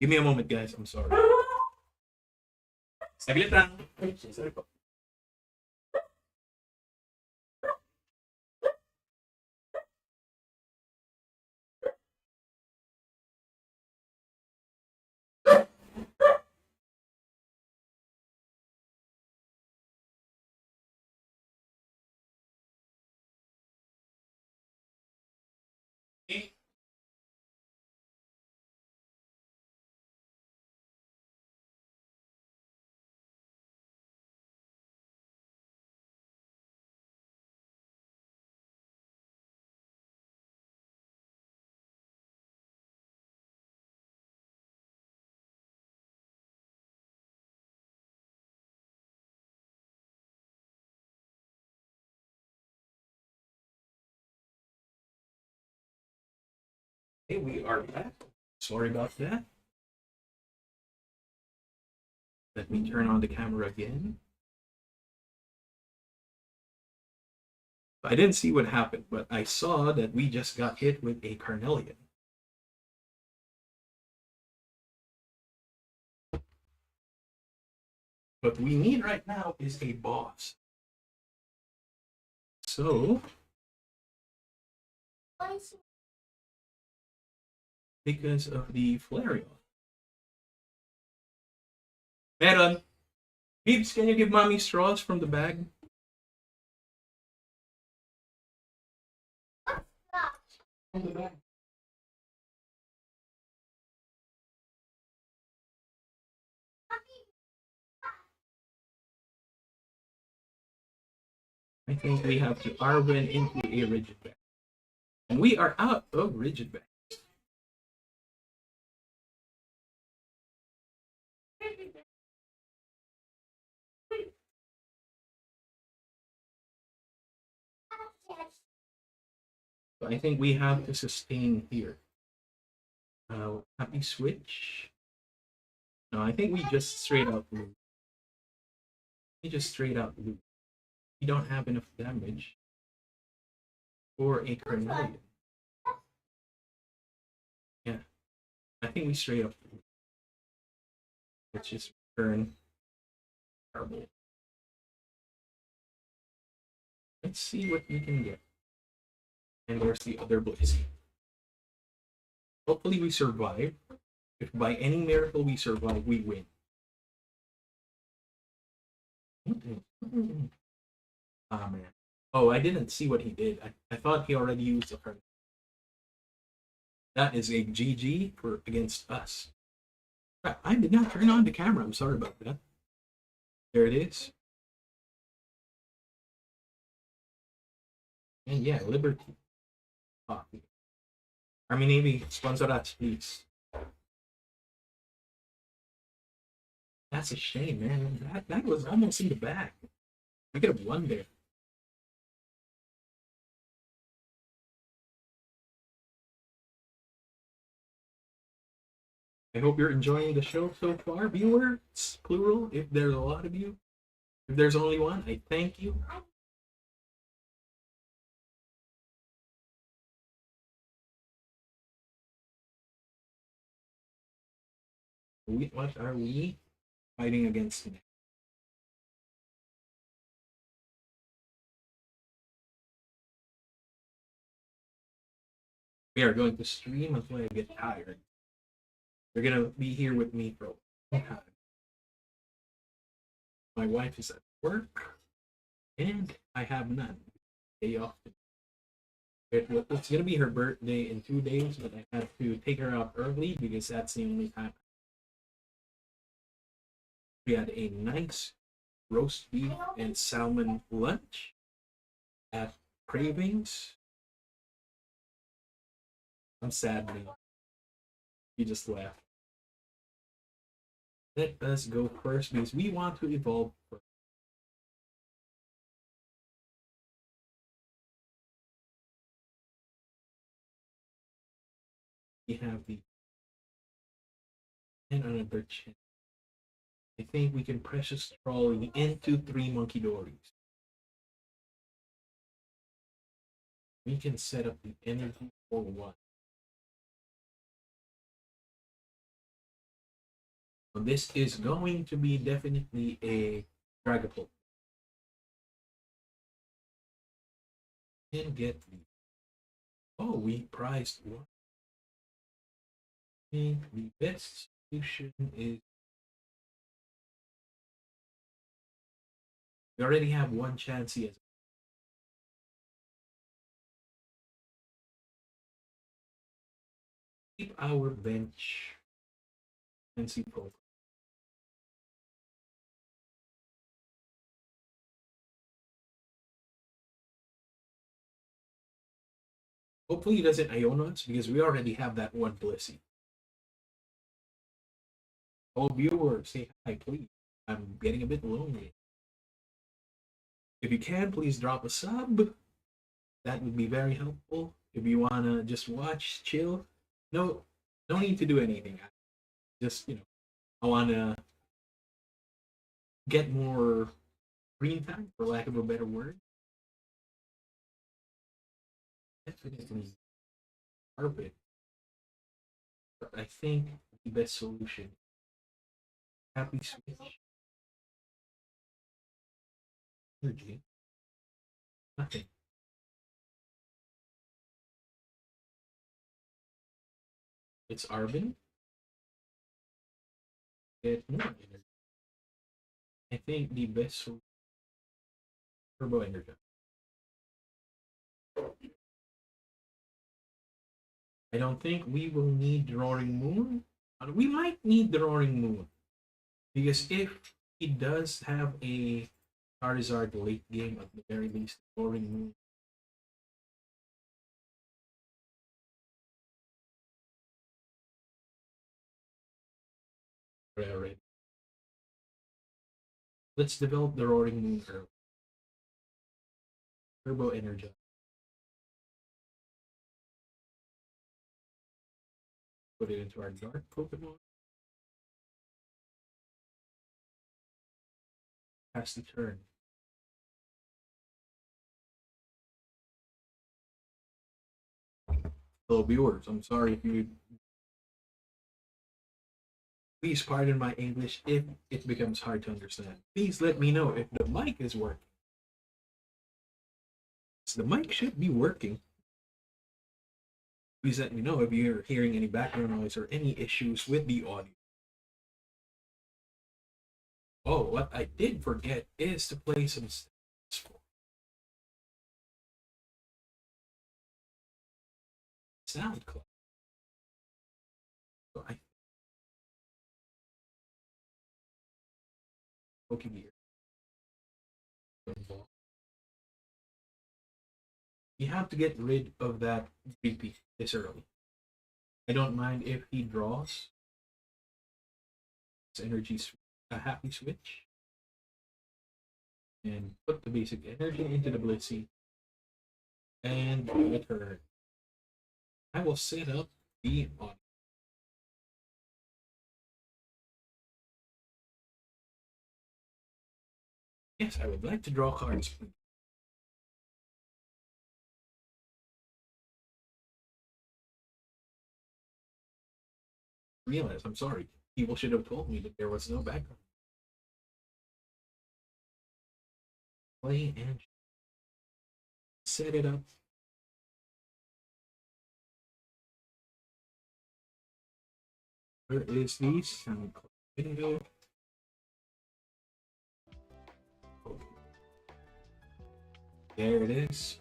Give me a moment, guys. I'm sorry. Saglit lang. Sorry po. Hey, we are back. Sorry about that. Let me turn on the camera again. I didn't see what happened, but I saw that we just got hit with a Carnelian. What we need right now is a boss. So, because of the Flareon. Meron. Bibs, can you give mommy straws from the bag? From the bag. I think we have to Arven into a Rigid Band. And we are out of Rigid Band. So I think we have to sustain here. Happy switch. No, I think we just straight out lose. We just straight out lose. We don't have enough damage for a Carnelian. Yeah, I think we straight up lose. Let's just return our bowl. Let's see what we can get. And where's the other Blissey? Hopefully we survive. If by any miracle we survive, we win. Ah, man. Oh, I didn't see what he did. I thought he already used the card. That is a GG for against us. I did not turn on the camera. I'm sorry about that. There it is. And yeah, Liberty. Army Navy, sponsor us, please. That's a shame, man. That was almost in the bag. We could have won there. I hope you're enjoying the show so far, viewers, plural, if there's a lot of you. If there's only one, I thank you. What are we fighting against today? We are going to stream until I get tired. You're gonna be here with me for a long time. My wife is at work, and I have none. Day off. It's gonna be her birthday in 2 days, but I have to take her out early because that's the only time. We had a nice roast beef and salmon lunch at Cravings. I'm sad now. You just laughed. Let us go first because we want to evolve first. We have the and another chin. I think we can precious trolley into 3 Munkidoris. We can set up the energy for 1. So this is going to be definitely a Dragapult. And get the we prized 1. I think the best solution is we already have 1 Chansey as keep our bench and see Pokemon. Hopefully he doesn't Iono us because we already have that 1 Blissey. Oh, viewers, say hi, please. I'm getting a bit lonely. If you can, please drop a sub. That would be very helpful. If you wanna just watch, chill, no need to do anything. Just I wanna get more screen time, for lack of a better word. Definitely carpet. But I think the best solution. Happy switch. Energy. Nothing. It's Arvin. Get more energy. I think the best solution. Turbo Energy. I don't think we will need Roaring Moon. We might need the Roaring Moon. Because if he does have a Charizard late game at the very least. Roaring Moon. Already. Let's develop the Roaring Moon early. Turbo Energize. Put it into our Dark Pokemon. Pass the turn. Hello viewers, I'm sorry if you... Please pardon my English if it becomes hard to understand. Please let me know if the mic is working. So the mic should be working. Please let me know if you're hearing any background noise or any issues with the audio. Oh, what I did forget is to play some SoundCloud. So I Pokégear. You have to get rid of that repeat this early. I don't mind if he draws. It's energy, a happy switch. And put the basic energy into the Blissey. And let her. I will set up the audio. Yes, I would like to draw cards, please. Realize, I'm sorry. People should have told me that there was no background. Play and set it up. Where is the SoundCloud window? Okay. There it is.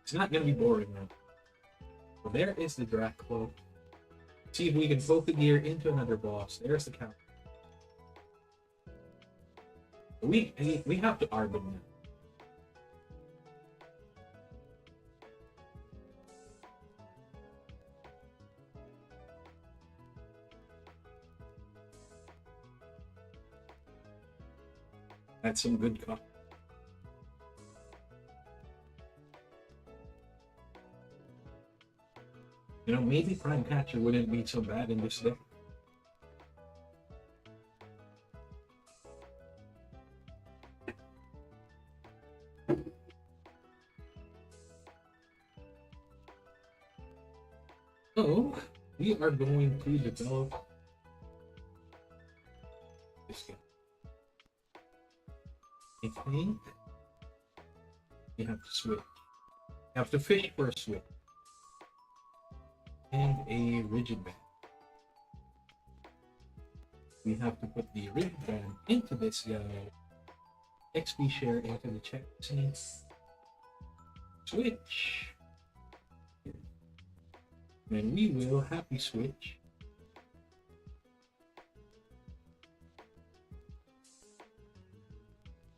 It's not going to be boring now. So there is the Draclo. See if we can Pokégear into another boss. There's the count. We have to Arbin now. That's some good coffee. You know, maybe Prime Catcher wouldn't be so bad in this deck. So, we are going to develop this guy. I think you have to switch. You have to fish for a switch. And a Rigid Band. We have to put the Rigid Band into this guy. XP share into the check scene. Switch. Then we will happy switch.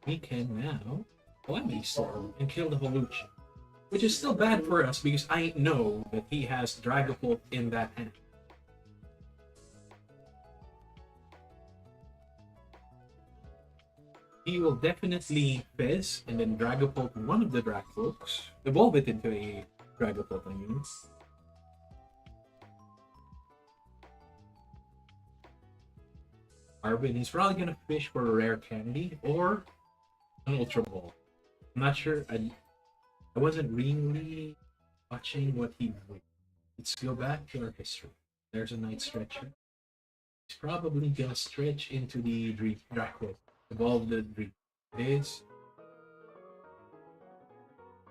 We can now Calamity Storm and kill the Holucha. Which is still bad for us because I know that he has Dragapult in that hand. He will definitely Fizz and then Dragapult one of the Dragapults. Evolve it into a Dragapult, I mean. Arbin is probably gonna fish for a rare candy or an Ultra Ball. I'm not sure. I wasn't really watching what he did. Let's go back to our history. There's a Night Stretcher. He's probably gonna stretch into the Dracula. Evolve the Dream. It is.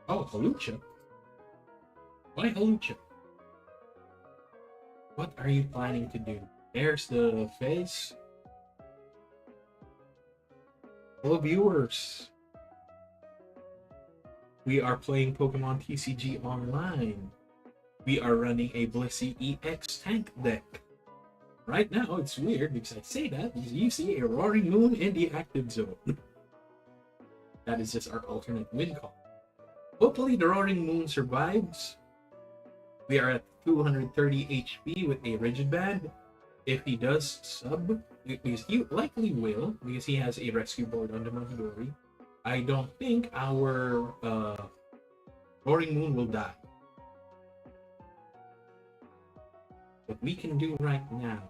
Oh, Holucha. Why Holucha? What are you planning to do? There's the face. Hello viewers. We are playing Pokemon TCG online. We are running a Blissey EX tank deck. Right now, it's weird because I say that because you see a Roaring Moon in the active zone. That is just our alternate win call. Hopefully the Roaring Moon survives. We are at 230 HP with a Rigid Band. If he does sub, because he likely will, because he has a Rescue Board on the Munkidori, I don't think our Roaring Moon will die. What we can do right now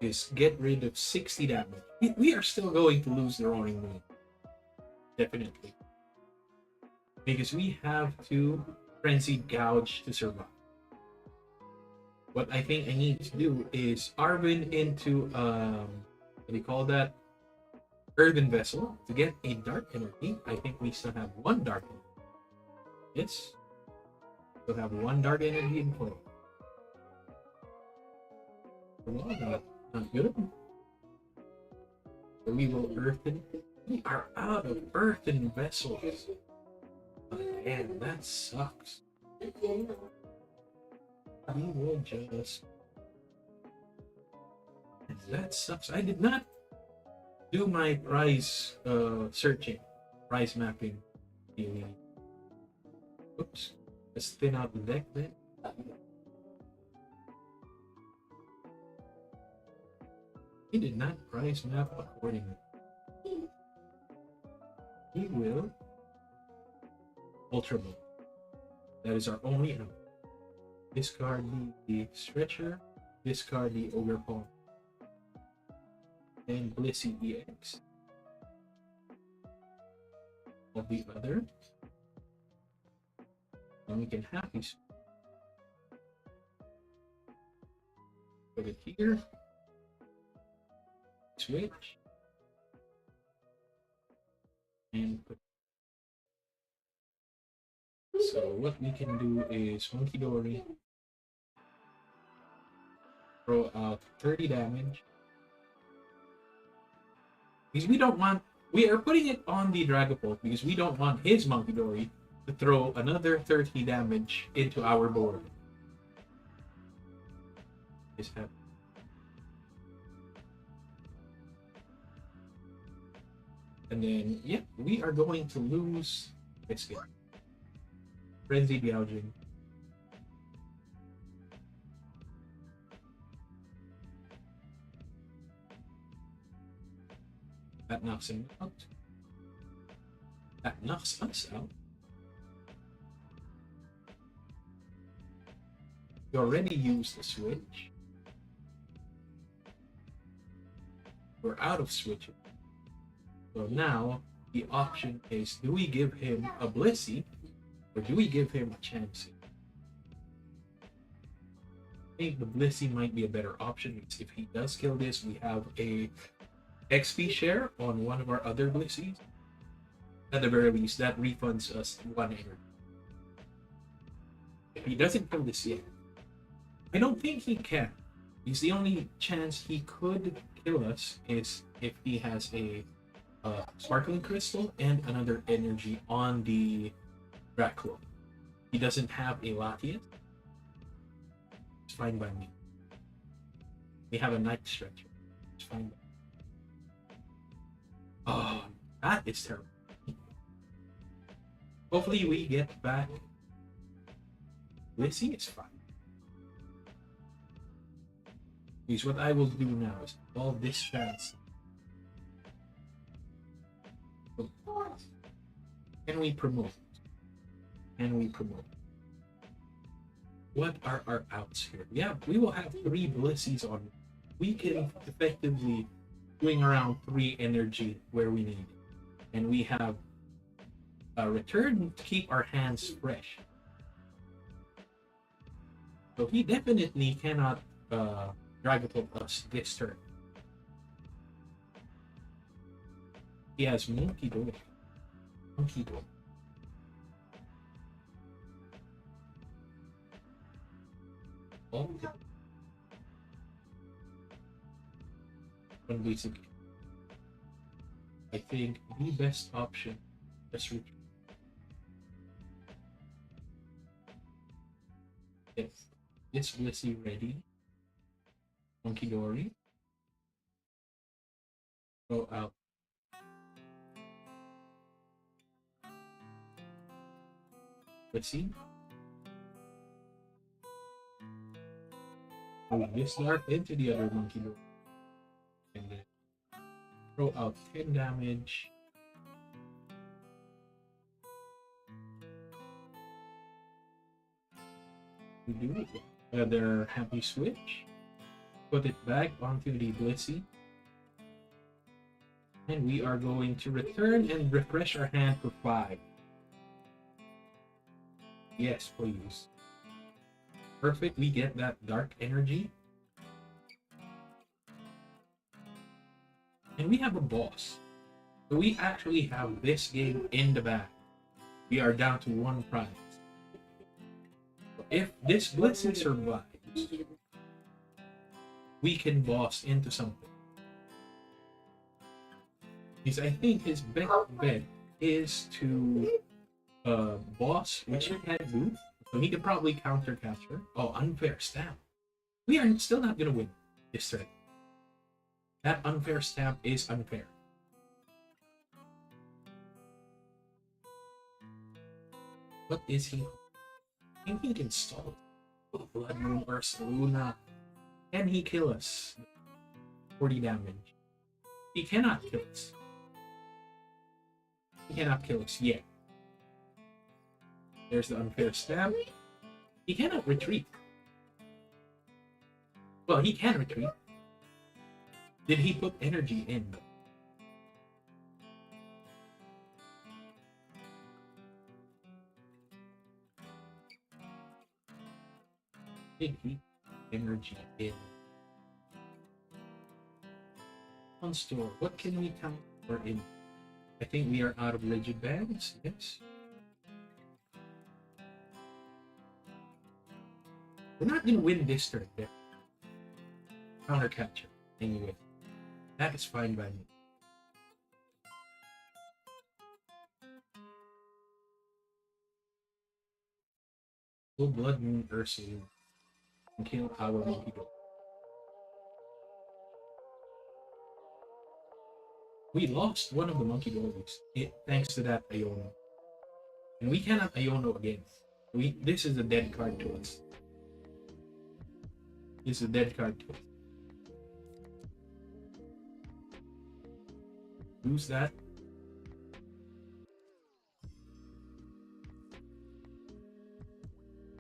is get rid of 60 damage. We are still going to lose the Roaring Moon. Definitely. Because we have to Frenzied Gouge to survive. What I think I need to do is Arvin into what do you call that? Earthen Vessel to get a Dark Energy. I think we still have one Dark Energy. Yes. Still have one Dark Energy in play. Well, not good. So we will Earthen. We are out of Earthen Vessels. Man, that sucks. We will just... That sucks. I did not do my prize searching, prize mapping. Oops. Let's thin out the deck then. He did not prize map accordingly. He will Ultra Ball. That is our only out. Discard the Stretcher, discard the Ogerpon, and Blissey EX. Of the other, and we can happy put it here. Switch and put. So what we can do is Munkidori throw out 30 damage. Because we don't want, we are putting it on the Dragapult because we don't want his Munkidori to throw another 30 damage into our board. This happens. And then, yeah, we are going to lose this game. Frenzied Gouging. That knocks him out. That knocks us out. We already used the switch. We're out of switches. So now the option is, do we give him a Blissey or do we give him a Chansey? I think the Blissey might be a better option because if he does kill this, we have a XP share on one of our other Blisseys. At the very least, that refunds us 1 energy. If he doesn't kill this yet, I don't think he can. Because the only chance he could kill us is if he has a Sparkling Crystal and another energy on the Draclo. He doesn't have a Latias. It's fine by me. We have a Night Stretcher. It's fine by me. Oh, that is terrible. Hopefully we get back. Blissey is fine. Because what I will do now is all this chance. Can we promote? Can we promote? What are our outs here? Yeah, we will have 3 Blisseys on. We can effectively swing around 3 energy where we need it. And we have a return to keep our hands fresh. So he definitely cannot Dragapult us this turn. He has Munkidori. Munkidori. Oh, one basic. I think the best option is retreat. Yes, is Blissey ready? Munkidori. Go out. Blissey. Move this dart into the other Munkidori. And then throw out 10 damage. We do another happy switch. Put it back onto the Blissey. And we are going to return and refresh our hand for 5. Yes, please. Perfect, we get that dark energy. And we have a boss. So we actually have this game in the bag. We are down to 1 prize. If this Blissey survives, we can boss into something. Because I think his best bet is to boss, which he can do. So he could probably counter capture. Oh, unfair stamp. We are still not gonna win this thread. That unfair stamp is unfair. What is he? I think he can stall it. Oh, Blood Moon Ursaluna. Can he kill us? 40 damage. He cannot kill us. He cannot kill us yet. There's the unfair stamp. He cannot retreat. Well, he can retreat. Did he put energy in though? Did he put energy in? Town Store, what can we count for in? I think we are out of rigid bands, yes. We're not gonna win this turn there. Counter capture, anyway. That is fine by me. Full Blood Moon Ursaluna and kill our Munkidori. We lost one of the Munkidoris thanks to that Iono. And we cannot Iono again. This is a dead card to us. This is a dead card to us. Lose that.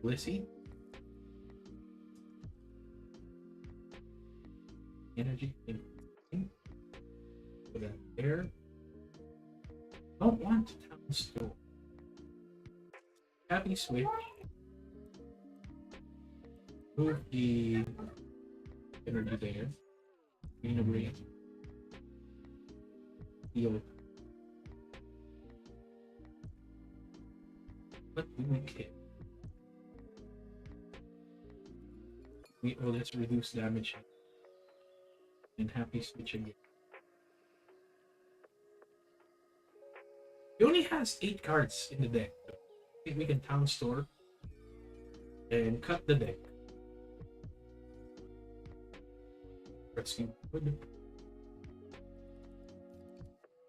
Blissey. Energy. Put that there. Don't want Town Store. Happy switch. Move the energy there. Integrate. Heal. What do we kill? Let's reduce damage. And happy switch again. He only has 8 cards in the deck. I think we can Town Store and cut the deck. Rescue Board.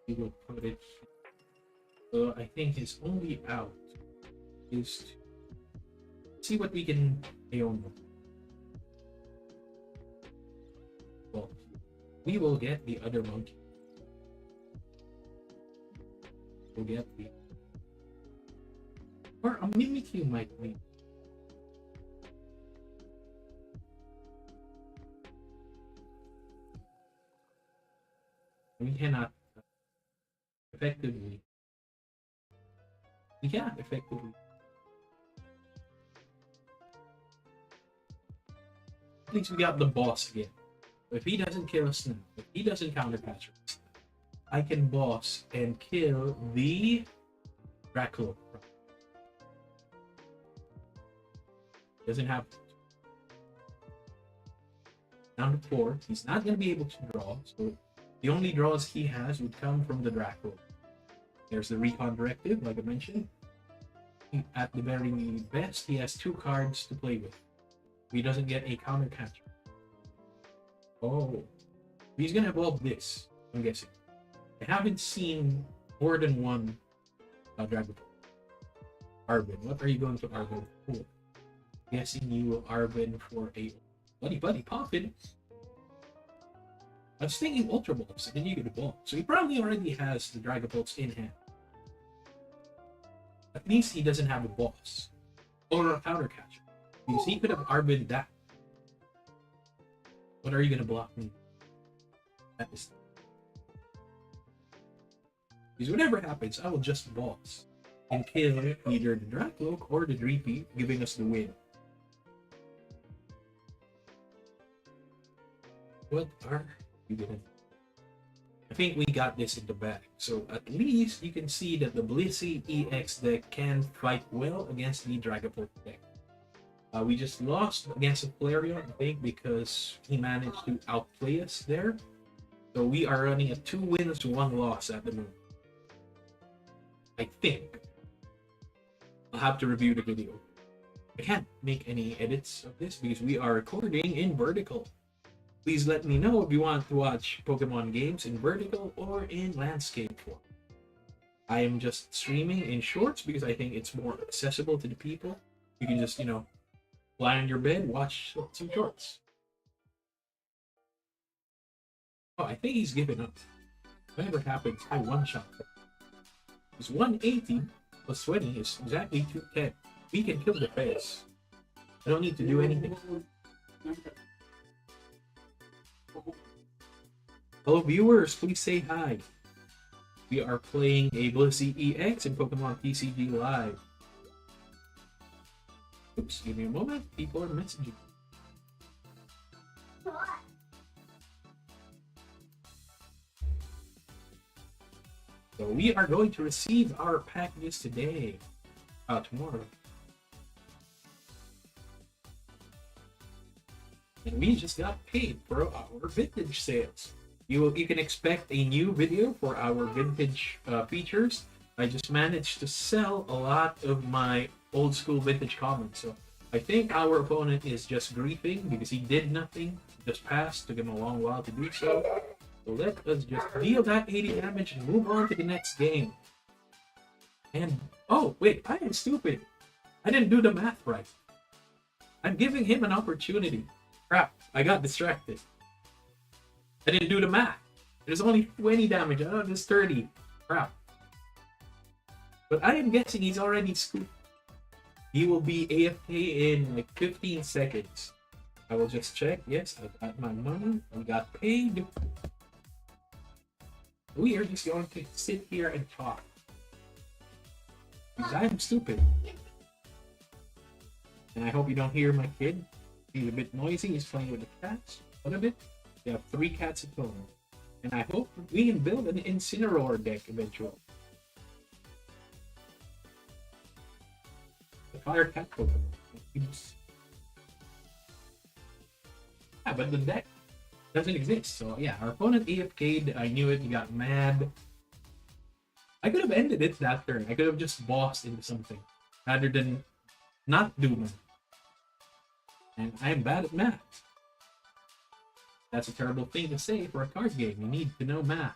We will put it. So I think his only out is to see what we can Iono. Well, we will get the other monkey. We'll get the... Or a Mimikyu might be. We cannot effectively. We cannot effectively. At least we got the boss again. If he doesn't kill us now, if he doesn't counter patch us, I can boss and kill the Dracula. Doesn't have to. Down to 4. He's not going to be able to draw, so the only draws he has would come from the Dracula. There's the Recon Directive, like I mentioned. At the very best, he has 2 cards to play with. He doesn't get a counter catcher. Oh, he's going to evolve this, I'm guessing. I haven't seen more than one Dragon Ball. Arben. What are you going to Arben for? Guessing you will Arben for a buddy poppin'. I was thinking Ultra Balls, and then you get a ball. So he probably already has the Dragon Balls in hand. At least he doesn't have a boss. Or a counter catcher. Because he could have Arben that. What are you gonna block me? That is. Because whatever happens, I will just boss. And kill either the Dracloak or the Dreepy, giving us the win. What are you gonna do? I think we got this in the bag. So at least you can see that the Blissey EX deck can fight well against the Dragapult deck. We just lost against a Flareon, I think, because he managed to outplay us there. So we are running a 2 wins, 1 loss at the moment. I think. I'll have to review the video. I can't make any edits of this because we are recording in vertical. Please let me know if you want to watch Pokemon games in vertical or in landscape form. I am just streaming in shorts because I think it's more accessible to the people. You can just, lie on your bed, watch some shorts. Oh, I think he's giving up. Whatever happens, I one-shot him. It's 180 plus 20 is exactly 210. We can kill the face. I don't need to do anything. Hello viewers, please say hi. We are playing a Blissey EX in Pokemon TCG Live. Oops, give me a moment. People are messaging. So we are going to receive our packages today. Tomorrow. And we just got paid for our vintage sales. You can expect a new video for our vintage features. I just managed to sell a lot of my old school vintage comments. So I think our opponent is just griefing because he did nothing, just passed, took him a long while to do so. So let us just deal that 80 damage and move on to the next game. And, oh, wait, I am stupid. I didn't do the math right. I'm giving him an opportunity. Crap, I got distracted. I didn't do the math. There's only 20 damage. I thought there's 30. Crap. But I am guessing he's already scooped. He will be AFK in like 15 seconds. I will just check. Yes, I got my money. We got paid. We are just going to sit here and talk. Because I am stupid. And I hope you don't hear my kid. He's a bit noisy. He's playing with the cats. What a bit. We have 3 cats at home. And I hope we can build an Incineroar deck eventually. The Fire Cat Pokemon. Yeah, but the deck doesn't exist. So yeah, our opponent AFK'd. I knew it. He got mad. I could have ended it that turn. I could have just bossed into something rather than not do math. And I am bad at math. That's a terrible thing to say for a card game. You need to know math.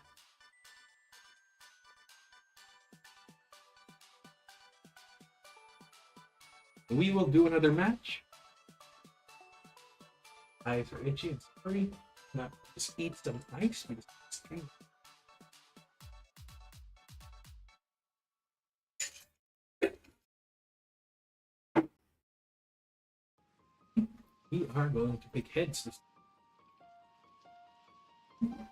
We will do another match. Eyes are itchy and sorry. Now just eat some ice because it's strange. We are going to pick heads this time.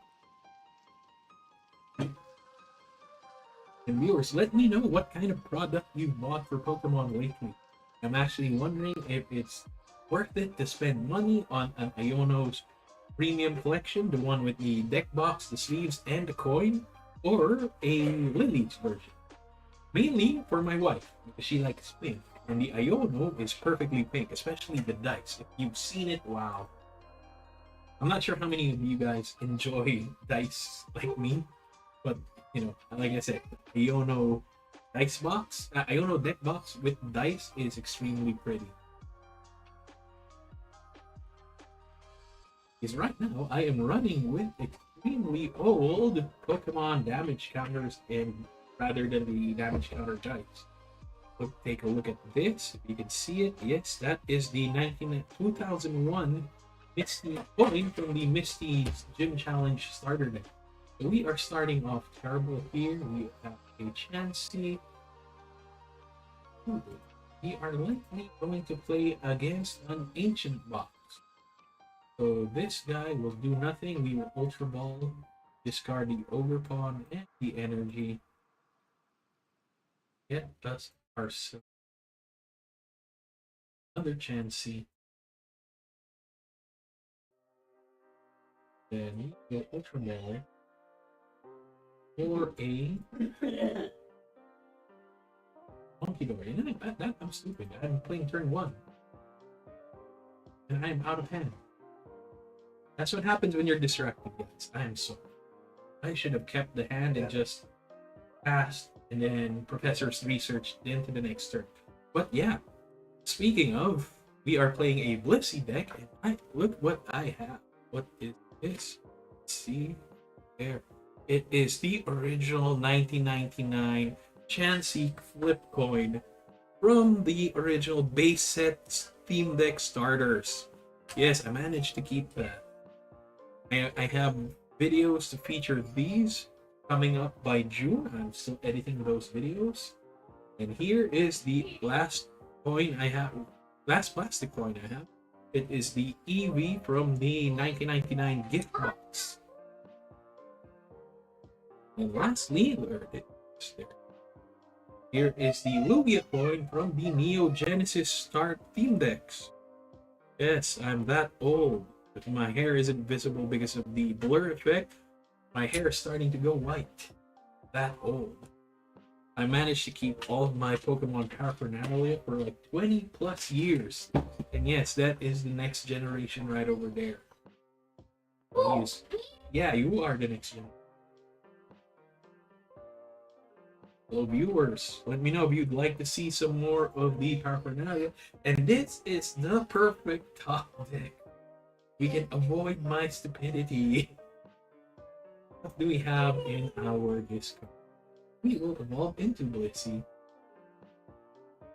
And viewers, let me know what kind of product you bought for Pokemon lately. I'm actually wondering if it's worth it to spend money on an Iono's premium collection, the one with the deck box, the sleeves, and the coin, or a Lily's version. Mainly for my wife, because she likes pink. And the Iono is perfectly pink, especially the dice. If you've seen it, wow. I'm not sure how many of you guys enjoy dice like me, but, like I said, Iono dice box, Iono deck box with dice is extremely pretty. Because right now, I am running with extremely old Pokemon damage counters rather than the damage counter dice. take a look at this. If you can see it, yes, that is the 2001 Misty coin from the Misty Gym Challenge starter deck. So we are starting off terrible here. We have a Chansey. We are likely going to play against an Ancient Box. So this guy will do nothing. We will Ultra Ball, discard the Ogerpon and the energy. Get us ourselves another Chansey. Then we go Ultra Ball for a Munkidori. And that I'm stupid. I'm playing turn 1. And I am out of hand. That's what happens when you're distracted, guys. I am sorry. I should have kept the hand and just passed, and then Professor's research into the next turn. But yeah, speaking of, we are playing a Blissey deck, and look what I have. What is this? Let's see there. It is the original 1999 Chansey flip coin from the original base set theme deck starters. Yes, I managed to keep that. I have videos to feature these coming up by June. I'm still editing those videos. And here is the last coin I have, last plastic coin I have. It is the EV from the 1999 gift box. And lastly, where it is there. Here is the Lugia coin from the Neo Genesis Start theme decks. Yes, I'm that old. But my hair isn't visible because of the blur effect. My hair is starting to go white. That old. I managed to keep all of my Pokemon paraphernalia for like 20 plus years. And yes, that is the next generation right over there. Please. Yeah, you are the next generation. So viewers, let me know if you'd like to see some more of the paraphernalia. And this is the perfect top deck. We can avoid my stupidity. What do we have in our discard? We will evolve into Blissey.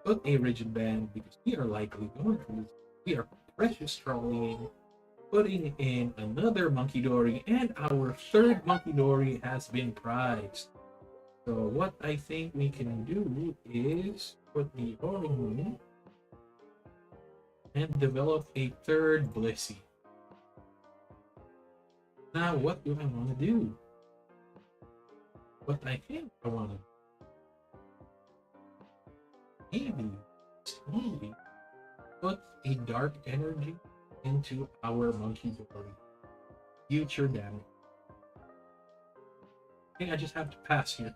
Put a Rigid Band because we are likely going to lose. We are precious trolleying. Putting in another Munkidori, and our third Munkidori has been prized. So what I think we can do is put the Roaring Moon and develop a third Blissey. Now, what do I want to do? What I think I want to do, maybe put a dark energy into our Munkidori. Future damage. I think I just have to pass here.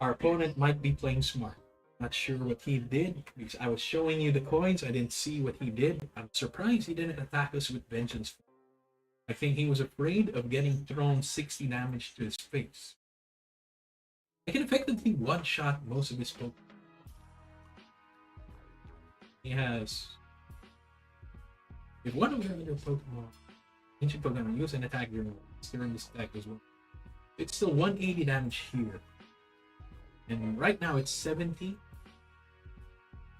Our opponent might be playing smart. Not sure what he did because I was showing you the coins. I didn't see what he did. I'm surprised he didn't attack us with Vengeance. I think he was afraid of getting thrown 60 damage to his face. I can effectively one-shot most of his Pokemon. He has... If one of your other Pokemon, ancient Pokemon, use an attack during this attack as well, it's still 180 damage here. And right now it's 70,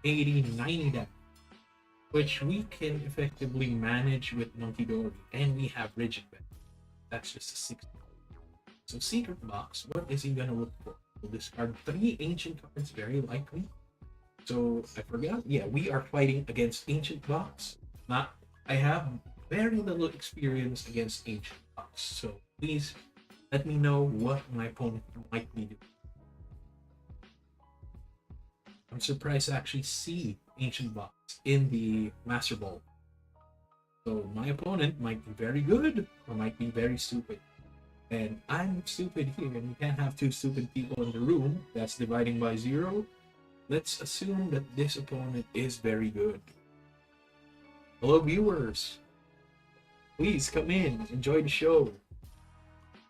80, 90 damage, which we can effectively manage with Munkidori, and we have Rigid Band. That's just a 60. So Secret Box, what is he gonna look for? We'll discard 3 Ancient cards, very likely. So I forgot. Yeah, we are fighting against Ancient Box. I have very little experience against Ancient Box, so please let me know what my opponent might be doing. I'm surprised to actually see Ancient Box in the Master Ball. So my opponent might be very good or might be very stupid. And I'm stupid here, and we can't have 2 stupid people in the room. That's dividing by 0. Let's assume that this opponent is very good. Hello viewers. Please come in, enjoy the show.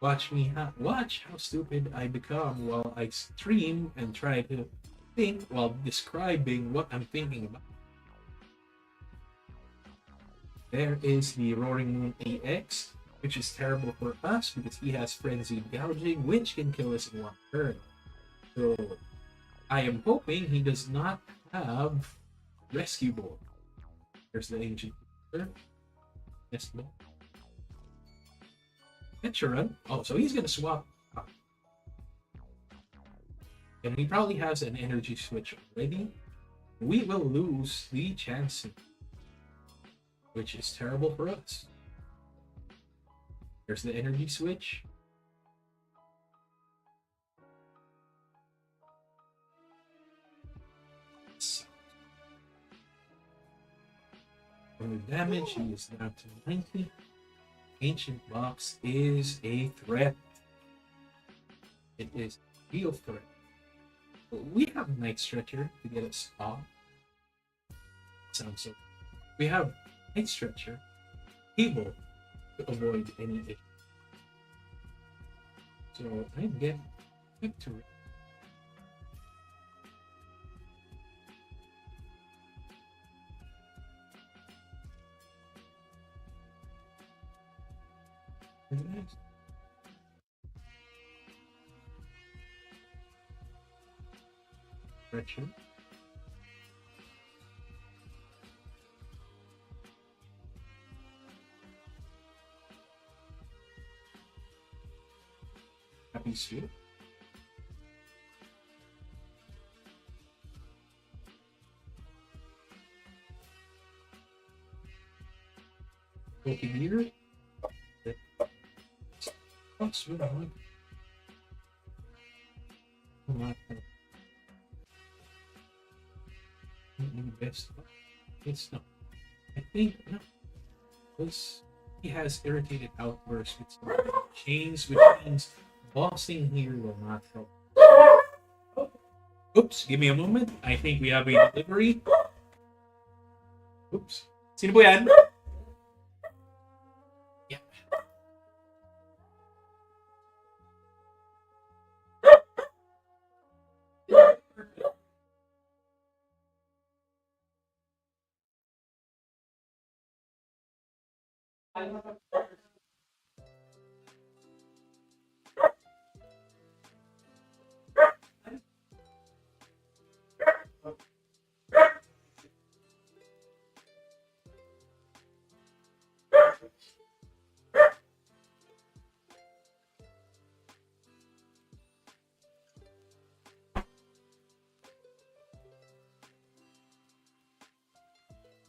Watch how stupid I become while I stream and try to think while describing what I'm thinking about. There is the Roaring Moon EX, which is terrible for us because he has Frenzied Gouging, which can kill us in 1 turn. So I am hoping he does not have Rescue Board. There's the ancient Nest Ball. Petron. Oh, so he's gonna swap. And he probably has an energy switch already. We will lose the Chansey, which is terrible for us. There's the energy switch. Under damage, he is down to 90. Ancient Box is a threat. It is a real threat. We have Night Stretcher to get us off. Sounds so. We have Night Stretcher able to avoid any issue. So I get victory. Nice. Stretcher. Happy Sweet. Pokégear. What's with one? Best. It's not. I think no. This he has irritated outbursts with some chains, which means bossing here will not help. Oops, give me a moment. I think we have a delivery. Oops. Sino po yan? Yeah.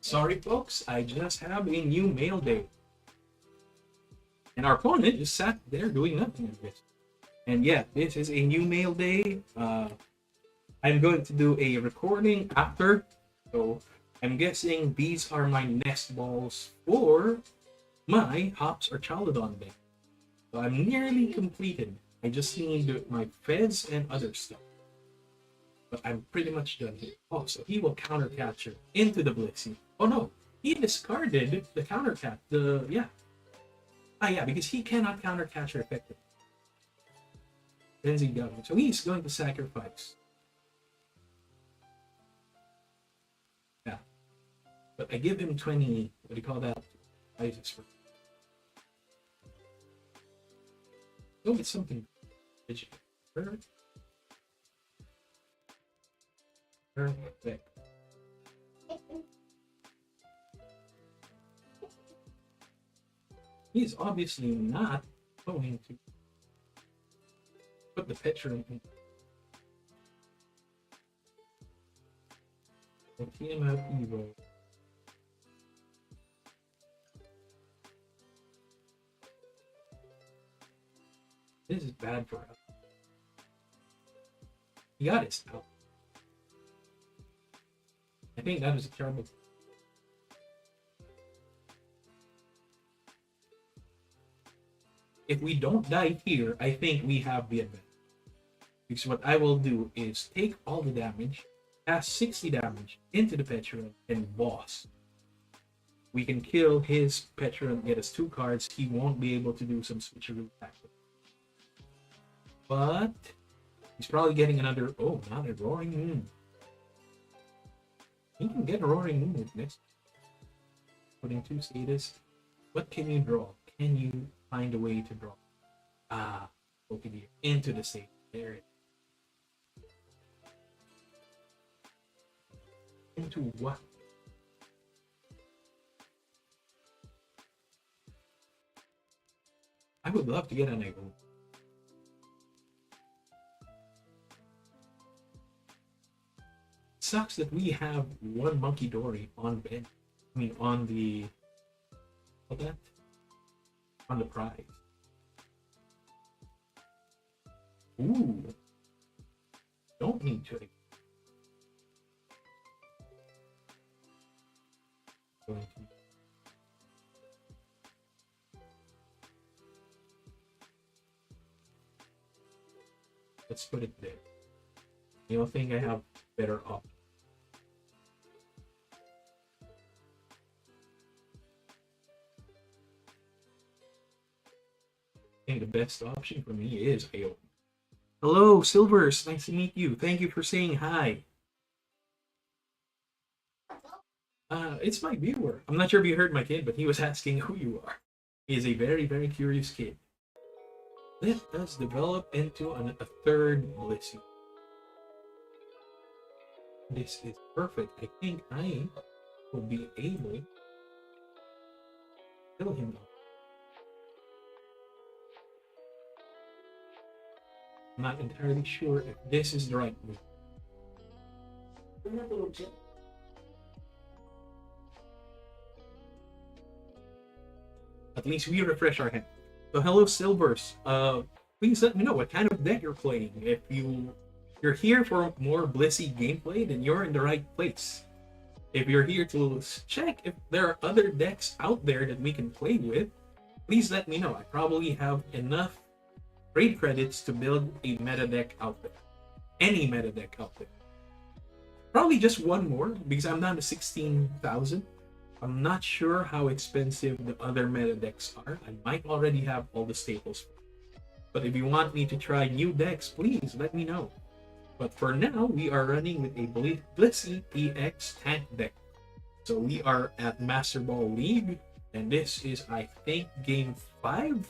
Sorry, folks, I just have a new mail day. And our opponent just sat there doing nothing. And yeah, this is a new mail day. I'm going to do a recording after. So I'm guessing these are my Nest Balls for my Hops or Chalodon deck. So I'm nearly completed. I just need my Fez and other stuff. But I'm pretty much done here. Oh, so he will counter capture into the Blissey. Oh no, he discarded the counter cap. Yeah. Yeah, because he cannot counter capture effectively. Then he got him. So he's going to sacrifice. Yeah. But I give him 20, what do you call that? Isis for. Oh, it's something. Perfect. He's obviously not going to put the picture in. TMF Evo. This is bad for us. He got his out. I think that was a terrible. If we don't die here, I think we have the advantage. Because what I will do is take all the damage, pass 60 damage into the Petron, and boss. We can kill his Petron, get us 2 cards. He won't be able to do some switcheroo tactic. But he's probably getting another. Oh, not a Roaring Moon. He can get a Roaring Moon with this. Putting 2 status. What can you draw? Can you find a way to draw? Pokégear into the state. There it is. Into what? I would love to get an Iono. Sucks that we have one Munkidori on bench. I mean, on the what that? On the prize. Ooh. Don't need to. Let's put it there. You don't think I have better options? I think the best option for me is Iono. Hello, Silvers. Nice to meet you. Thank you for saying hi. It's my viewer. I'm not sure if you heard my kid, but he was asking who you are. He is a very, very curious kid. Let us develop into a third Blissey. This is perfect. I think I will be able to kill him now. I'm not entirely sure if this is the right move. At least we refresh our hand. So hello, Silvers. Please let me know what kind of deck you're playing. If you're here for more Blissey gameplay, then you're in the right place. If you're here to check if there are other decks out there that we can play with, please let me know. I probably have enough trade credits to build a meta deck out there. Any meta deck out there. Probably just one more because I'm down to 16,000. I'm not sure how expensive the other meta decks are. I might already have all the staples. But if you want me to try new decks, please let me know. But for now, we are running with a Blissey EX tank deck. So we are at Master Ball League, and this is, I think, game 5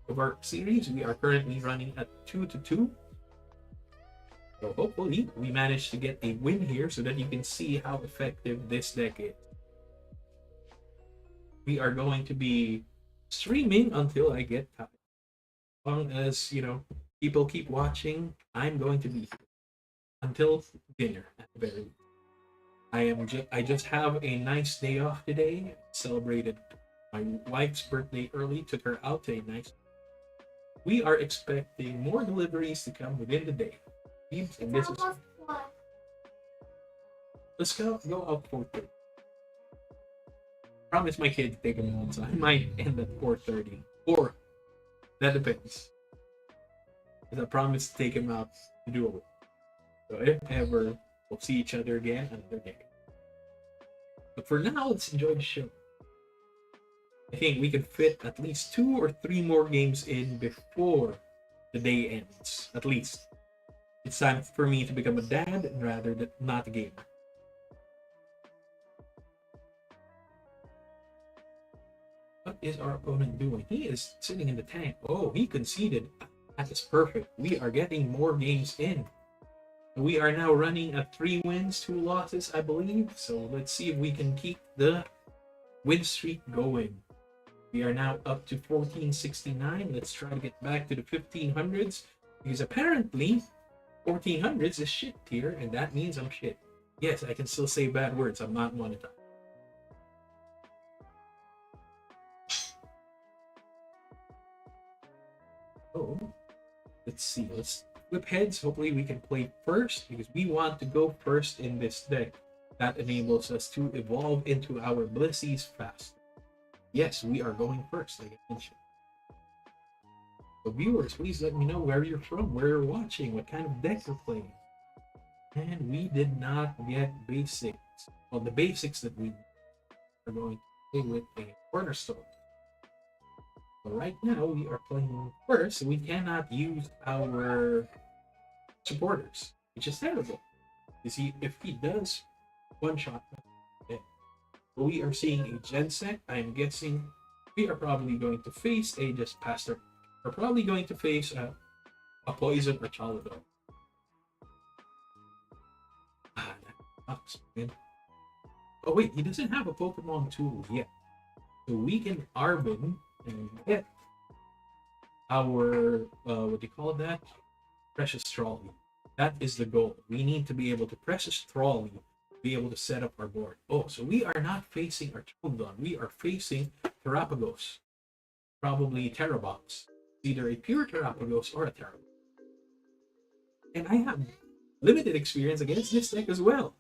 of our series. We are currently running at 2-2. So hopefully, we manage to get a win here so that you can see how effective this deck is. We are going to be streaming until I get tired. As long as, people keep watching, I'm going to be here until dinner at the very least. I just have a nice day off today. Celebrated my wife's birthday early, took her out to a nice. We are expecting more deliveries to come within the day. And this is... Let's go up 4:30. Promise my kid to take him out, so I might end at 4:30. Or that depends. Because I promise to take him out to do it. So if ever we'll see each other again another day. But for now, let's enjoy the show. I think we can fit at least 2 or 3 more games in before the day ends. At least. It's time for me to become a dad rather than not a gamer. What is our opponent doing? He is sitting in the tank. Oh, he conceded. That is perfect. We are getting more games in. We are now running at 3 wins, 2 losses, I believe. So let's see if we can keep the win streak going. We are now up to 1469. Let's try to get back to the 1500s. Because apparently, 1400s is shit tier, and that means I'm shit. Yes, I can still say bad words. I'm not monetized. Oh, let's see. Let's flip heads. Hopefully we can play first because we want to go first in this deck. That enables us to evolve into our Blisseys fast. Yes, we are going first, like I mentioned. So viewers, please let me know where you're from, where you're watching, what kind of deck you're playing. And we did not get basics. Well, the basics that we are going to play with a Cornerstone. But right now, we are playing first, so we cannot use our supporters, which is terrible. You see, if he does one-shot, we are seeing a Genset. I'm guessing we are probably going to face a just Pastor. We're probably going to face a Poison or Chalador. Ah, that sucks, man. Oh wait, he doesn't have a Pokemon tool yet. So we can Arbin and get our what do you call that? Precious Trolley. That is the goal. We need to be able to Precious Trolley, be able to set up our board. Oh, so we are not facing our Troodon. We are facing Terapagos. Probably Terrabox. Either a pure Terapagos or a Terrabox. And I have limited experience against this deck as well.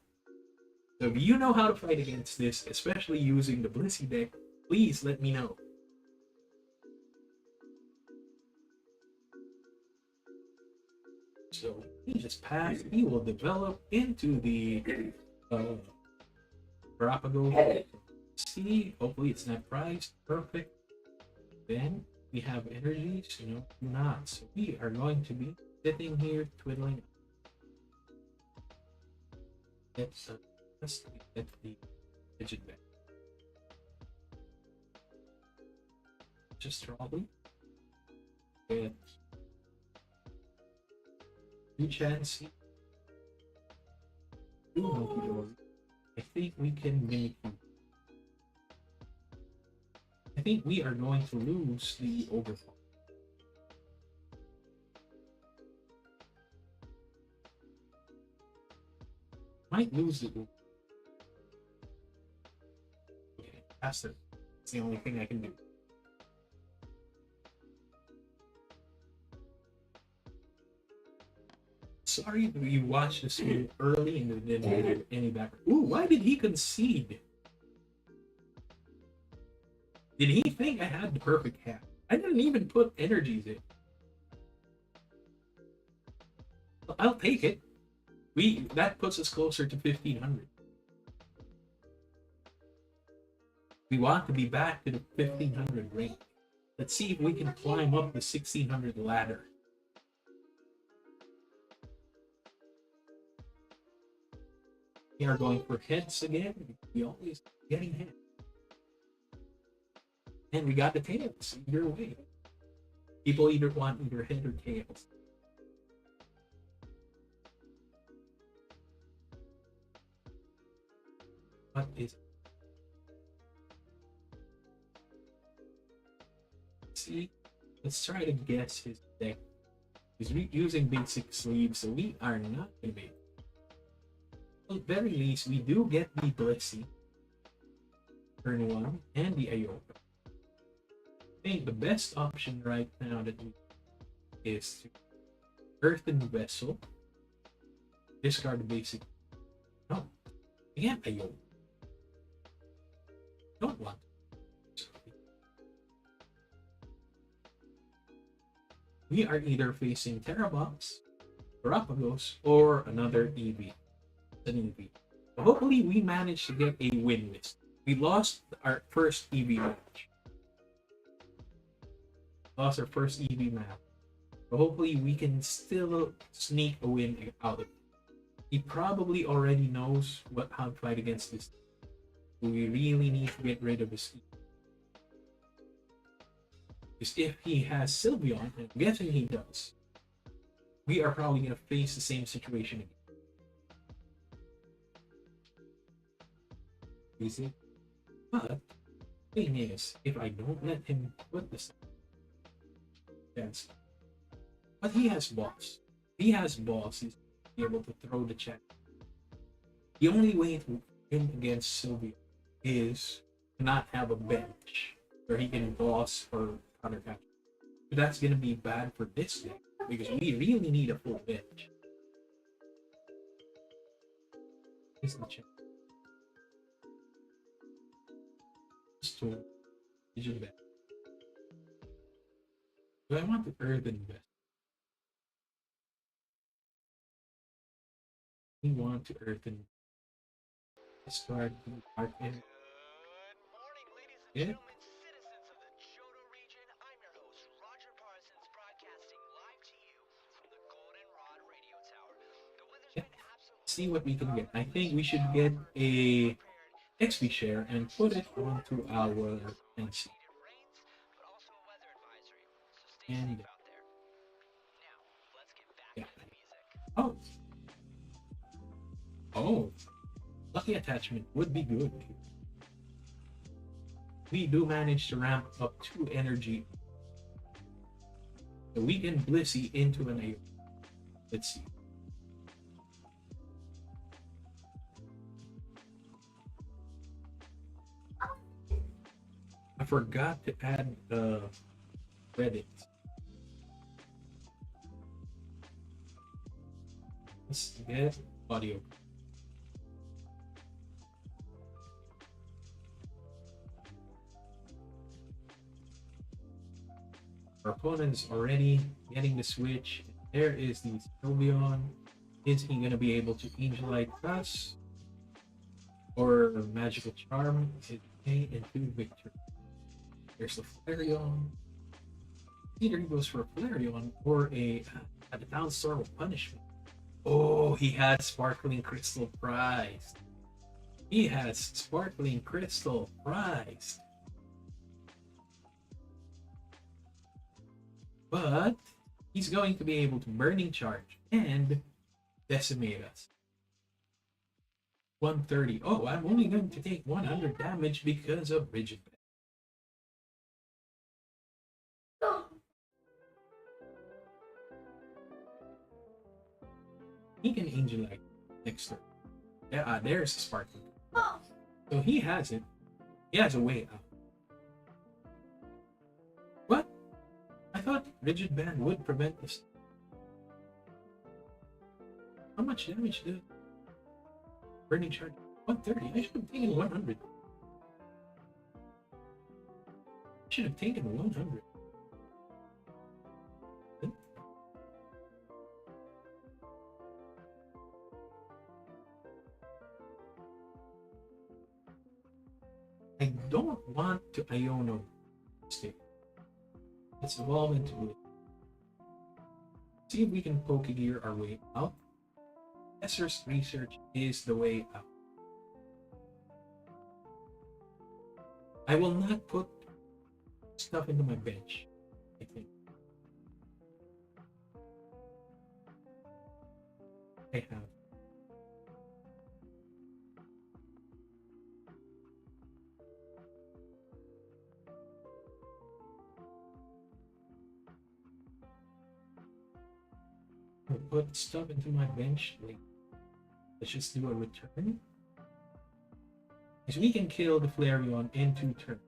So if you know how to fight against this, especially using the Blissey deck, please let me know. So he just passed. He will develop into the Galapagos. See, hopefully it's not priced. Perfect. Then we have Energize, not. So we are going to be sitting here twiddling. Let's get the Rigid Band. Just probably get two Chansey. Munkidori. I think we can Mimikyu. I think we are going to lose the Ogerpon. Might lose the Ogerpon. Okay, pass it. It's the only thing I can do. Sorry if you watched this video early and didn't have any background. Ooh, why did he concede? Did he think I had the perfect hat? I didn't even put Energies in. I'll take it. That puts us closer to 1500. We want to be back to the 1500 range. Let's see if we can climb up the 1600 ladder. We are going for heads again. We always getting heads. And we got the tails either way. People either want either head or tails. What is it? See, let's try to guess his deck. He's using basic sleeves, so we are not gonna be. At the very least, we do get the Blissey, turn 1, and the Iono. I think the best option right now that we is to Earthen Vessel, discard the basic. No, again Iono. Don't want to. We are either facing Terrabox, Galapagos, or another EV. An EV. So hopefully we managed to get a win list. We lost our first EV match. Lost our first EV map. But hopefully we can still sneak a win out of it. He probably already knows how to fight against this. We really need to get rid of his EV. Because if he has Sylveon, and I'm guessing he does, we are probably going to face the same situation again. You see? But the thing is, if I don't let him put this, yes. But he has boss. He has boss. He's able to throw the check. The only way to win against Sylveon is to not have a bench where he can boss or counter catch. But that's gonna be bad for this deck because we really need a full bench. Here's the check. Store Rigid Band. Do I want the Earthen Vessel? We want to Earthen. Discard the Dark Energy. Good morning, ladies and Yeah. gentlemen, citizens of the Johto region. I'm your host, Roger Parsons, broadcasting live to you from the Goldenrod Radio Tower. The weather's been absolutely See what we can get. I think we should get a XP share and put it onto our NC. rains, but also a weather advisory. So stay And safe out there. Now, let's get back yeah. to the music. Oh. Lucky attachment would be good. We do manage to ramp up 2 energy. So we can Blissey into an Iono. Let's see. I forgot to add Reddit. Let's get audio. Our opponent's already getting the switch. There is the Sylveon. Is he gonna be able to Angelite us? Or Magical Charm? Is A into Victory? There's the Flareon. Either he goes for a Flareon or a Town Store will punish me. Oh, he has Sparkling Crystal prized. He has Sparkling Crystal prized. But he's going to be able to Burning Charge and Decimate us. 130. Oh, I'm only going to take 100 damage because of Rigid Band. He can Angelite next turn. Yeah, there's a Sparkling. So he has it. He has a way out. What? I thought Rigid Band would prevent this. How much damage did Burning Charge? 130. I should have taken 100. I should have taken 100. I don't want to Iono stay. Let's evolve into it. See if we can Pokégear our way out. Esser's research is the way out. I will not put stuff into my bench, I think. I have. I'll put stuff into my bench. Like, let's just do a return. So we can kill the Flareon in 2 turns.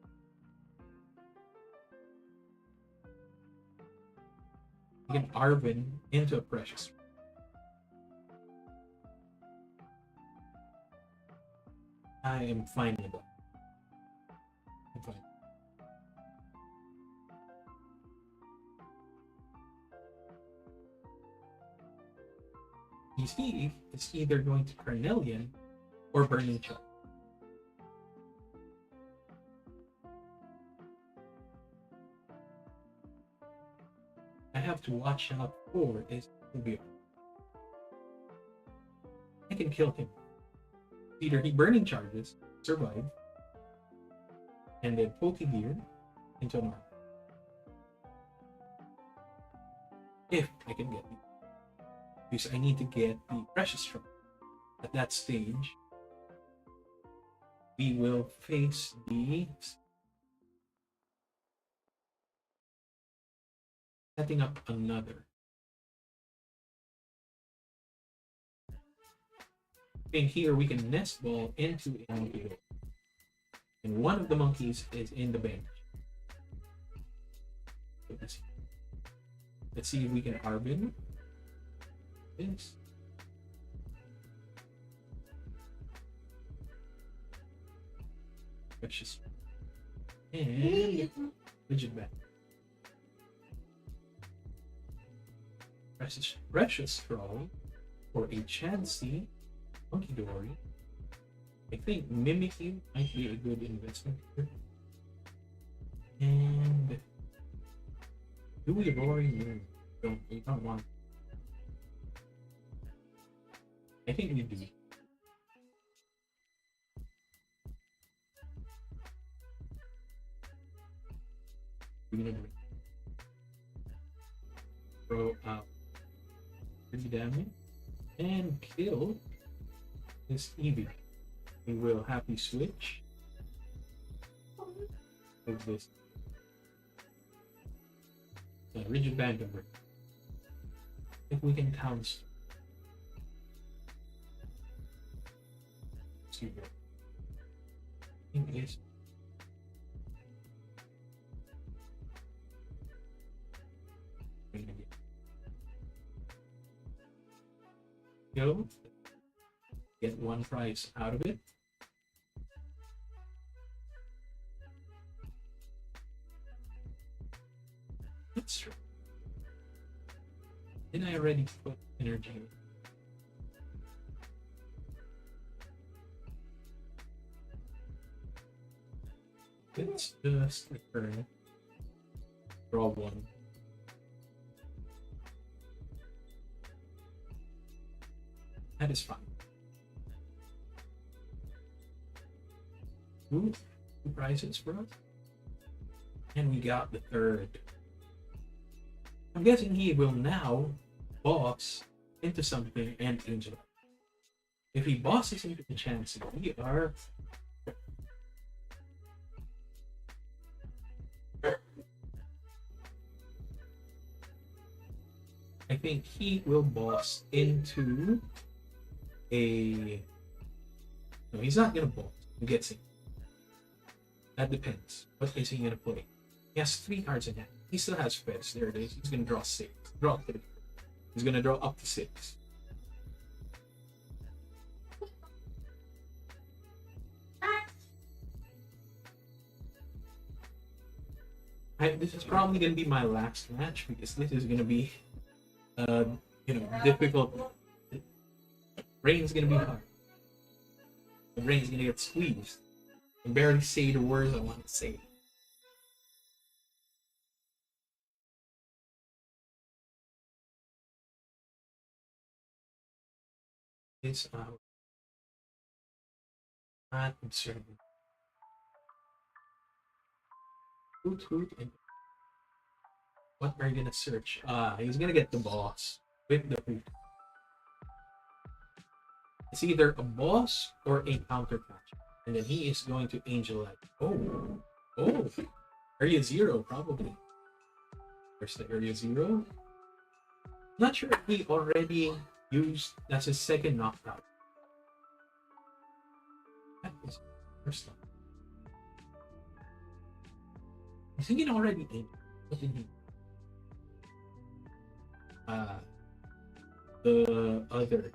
We can Arvin into a Precious. I am fine with that. I'm fine. He is either going to Carnelian or Burning Charge. I have to watch out for is Sylveon. I can kill him. Either he Burning Charges, survive, and then Pokégear into an arm. If I can get it. Because I need to get the Precious Stone. At that stage, we will face the setting up another. In here, we can Nest Ball into a monkey. And one of the monkeys is in the bench. So let's see if we can Arbin. This. Precious. And Rigid Band. Precious Scroll for a Chansey Munkidori. I think Mimikyu might be a good investment here. And do we Roaring Moon? We don't want. I think we do. We're gonna throw out 30 damage and kill this Eevee. we will happy switch with this Rigid Band MEW. If we can Town Store. Excuse me. I think it's go get one prize out of it. That's true. Didn't I already put energy in? Let's just return. Draw one. That is fine. Ooh, 2 prizes for us. And we got the 3rd. I'm guessing he will now boss into something and Angel. If he bosses into the Chansey, we are I think he will boss into a no, he's not gonna boss. I'm guessing. That depends. What is he gonna play? He has 3 cards in hand. He still has Feds. There it is. He's gonna draw 6. Draw 3. He's gonna draw up to 6. This is probably gonna be my last match because this is gonna be, difficult. Brain's gonna be hard. The brain's gonna get squeezed. I can barely say the words I want to say. This not concerned. Hoot and what are you gonna search? He's gonna get the boss with the hoot. It's either a boss or a counter catch. And then he is going to Angel Light. Oh, area 0 probably. Where's the area 0? Not sure if he already used. That's his 2nd knockout. That is the first one. I think it already in. What did he? The other.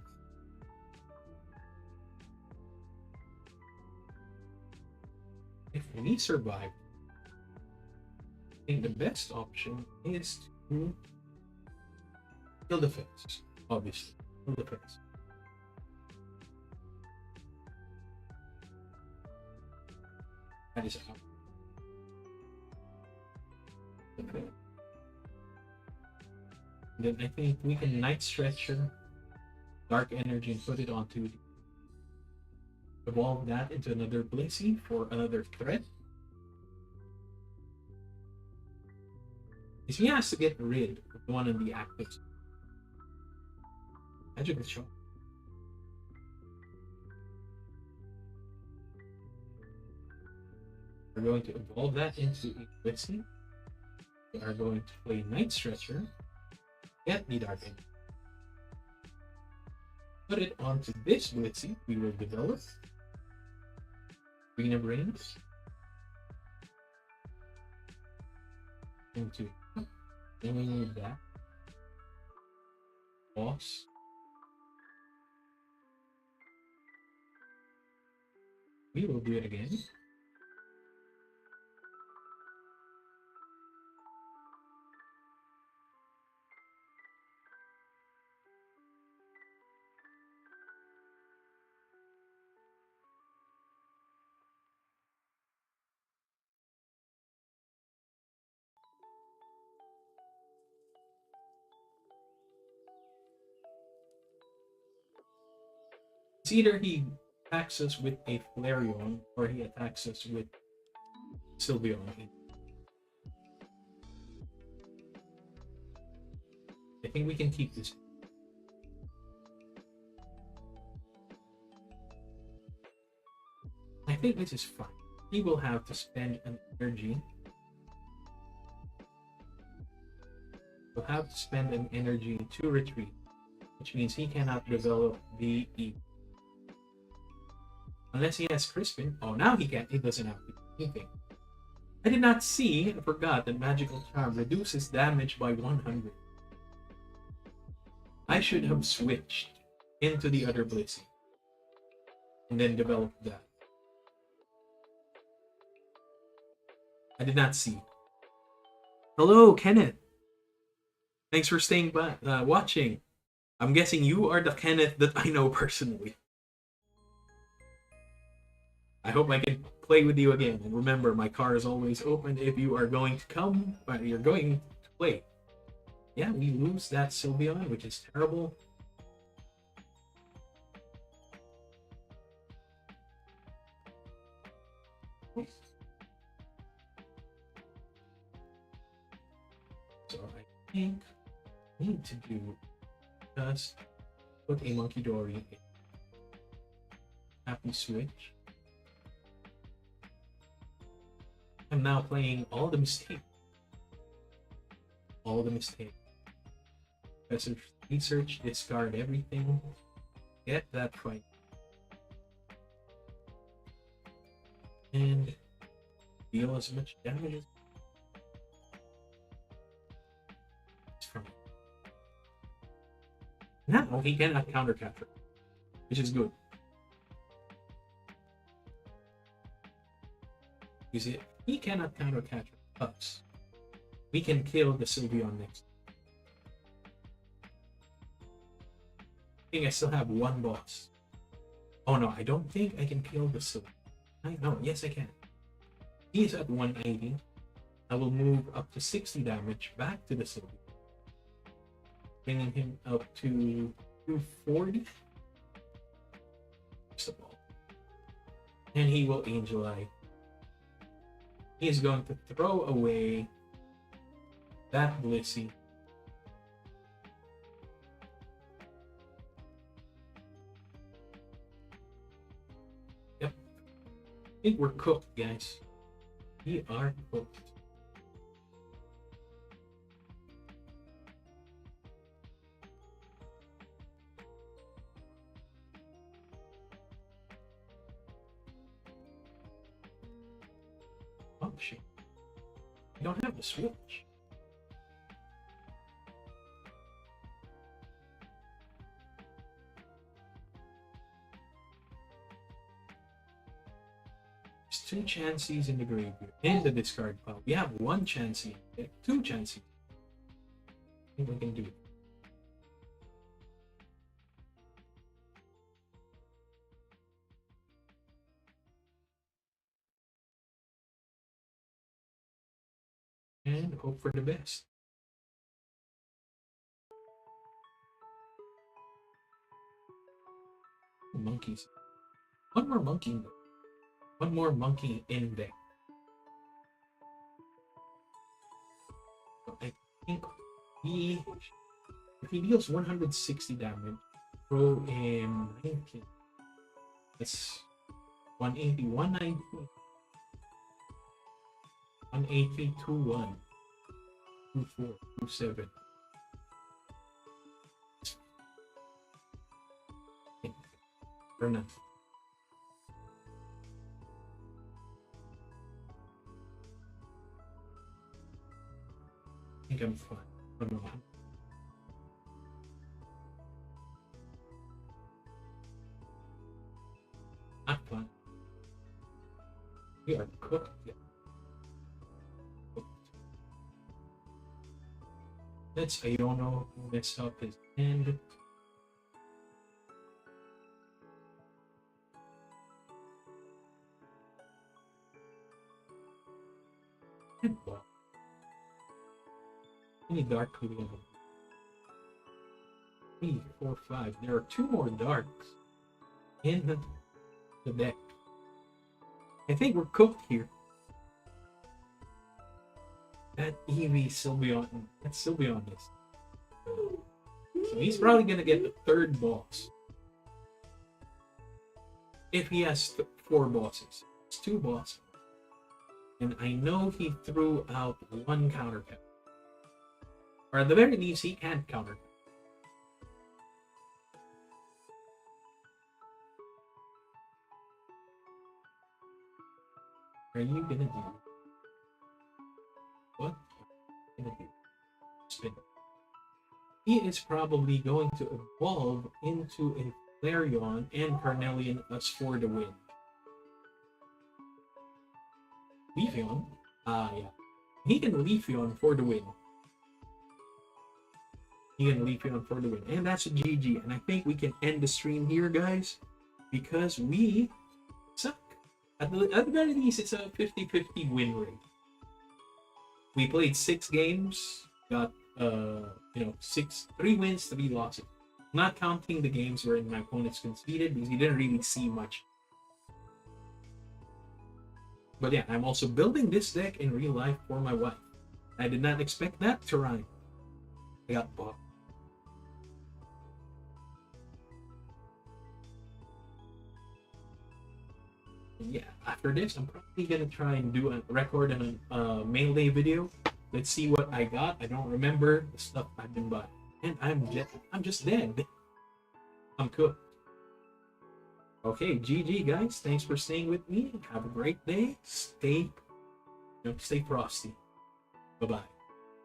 If we survive, I think the best option is to kill the fence. Obviously, kill the fence. That is out. Okay. Then I think we can Night Stretcher, Dark Energy, and put it onto the evolve that into another Blissey for another threat. He has to get rid of the one in the active. Magical shot. We're going to evolve that into a Blissey. We are going to play Night Stretcher, get the Dark Energy. Put it onto this Blissey. We will develop Green Brains into that boss. We will do it again. It's either he attacks us with a Flareon or he attacks us with Sylveon. I think we can keep this. think this is fine. He will have to spend an energy. Will have to spend an energy to retreat, which means he cannot develop the E. Unless he has Crispin. Oh, now he can't. He doesn't have anything. I did not see. I forgot that Magical Charm reduces damage by 100. I should have switched into the other Blissey and then developed that. I did not see. Hello, Kenneth. Thanks for staying by, watching. I'm guessing you are the Kenneth that I know personally. I hope I can play with you again. And remember, my car is always open if you are going to come, but you're going to play. Yeah, we lose that Sylveon, which is terrible. So I think I need to do just put a Munkidori in. Happy switch. I'm now playing all the mistakes. All the mistakes. Research, discard everything. Get that fight. And deal as much damage as from it. Now he cannot counter capture, which is good. You see, he cannot counter capture us. We can kill the Sylveon next. I think I still have one boss. Oh no, I don't think I can kill the Sylveon. No, yes I can. He is at 180. I will move up to 60 damage back to the Sylveon, bringing him up to 240. First of all. And he will Angel Eye. He is going to throw away that Blissey. Yep. I think we're cooked, guys. We are cooked. Oh shit. You don't have the Switch. There's two Chanseys in the graveyard and the discard pile. We have one Chansey, two Chanseys. I think we can do it. And hope for the best. Monkeys. One more monkey. One more monkey in there. So I think if he deals 160 damage, throw in 19. That's 180, 190. 180, 21, 24, 27. Fair enough. I think I'm fine. I don't know. Not fine. We are cooked yet. Let's Iono mess up his hand. And what? Any dark do we have? 3, 4, 5. There are 2 more darks in the deck. I think we're cooked here. That Eevee Sylveon, that's Sylveon this. So he's probably gonna get the 3rd boss. If he has 4 bosses. It's 2 boss. And I know he threw out 1 counter cap. Or at the very least, he can't counter. Are you gonna do? What? Gonna do? Spin. He is probably going to evolve into a Flareon and Carnelian as for the win. Leafeon? Yeah. He can Leafeon for the win. He can Leafeon for the win. And that's a GG. And I think we can end the stream here, guys, because we suck. At the very least, it's a 50-50 win rate. We played 6 games, got 3 wins, 3 losses. Not counting the games where my opponents conceded because he didn't really see much. But yeah, I'm also building this deck in real life for my wife. I did not expect that to rhyme. I got bought. Yeah, after this, I'm probably gonna try and do a record and a mail day video. Let's see what I got. I don't remember the stuff I've been buying, and I'm just dead. I'm cooked. Okay, GG guys. Thanks for staying with me. Have a great day. Stay frosty. Bye bye.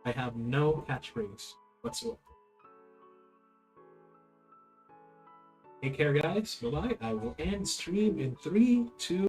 I have no catchphrase whatsoever. Take care, guys. Bye bye. I will end stream in 3, 2.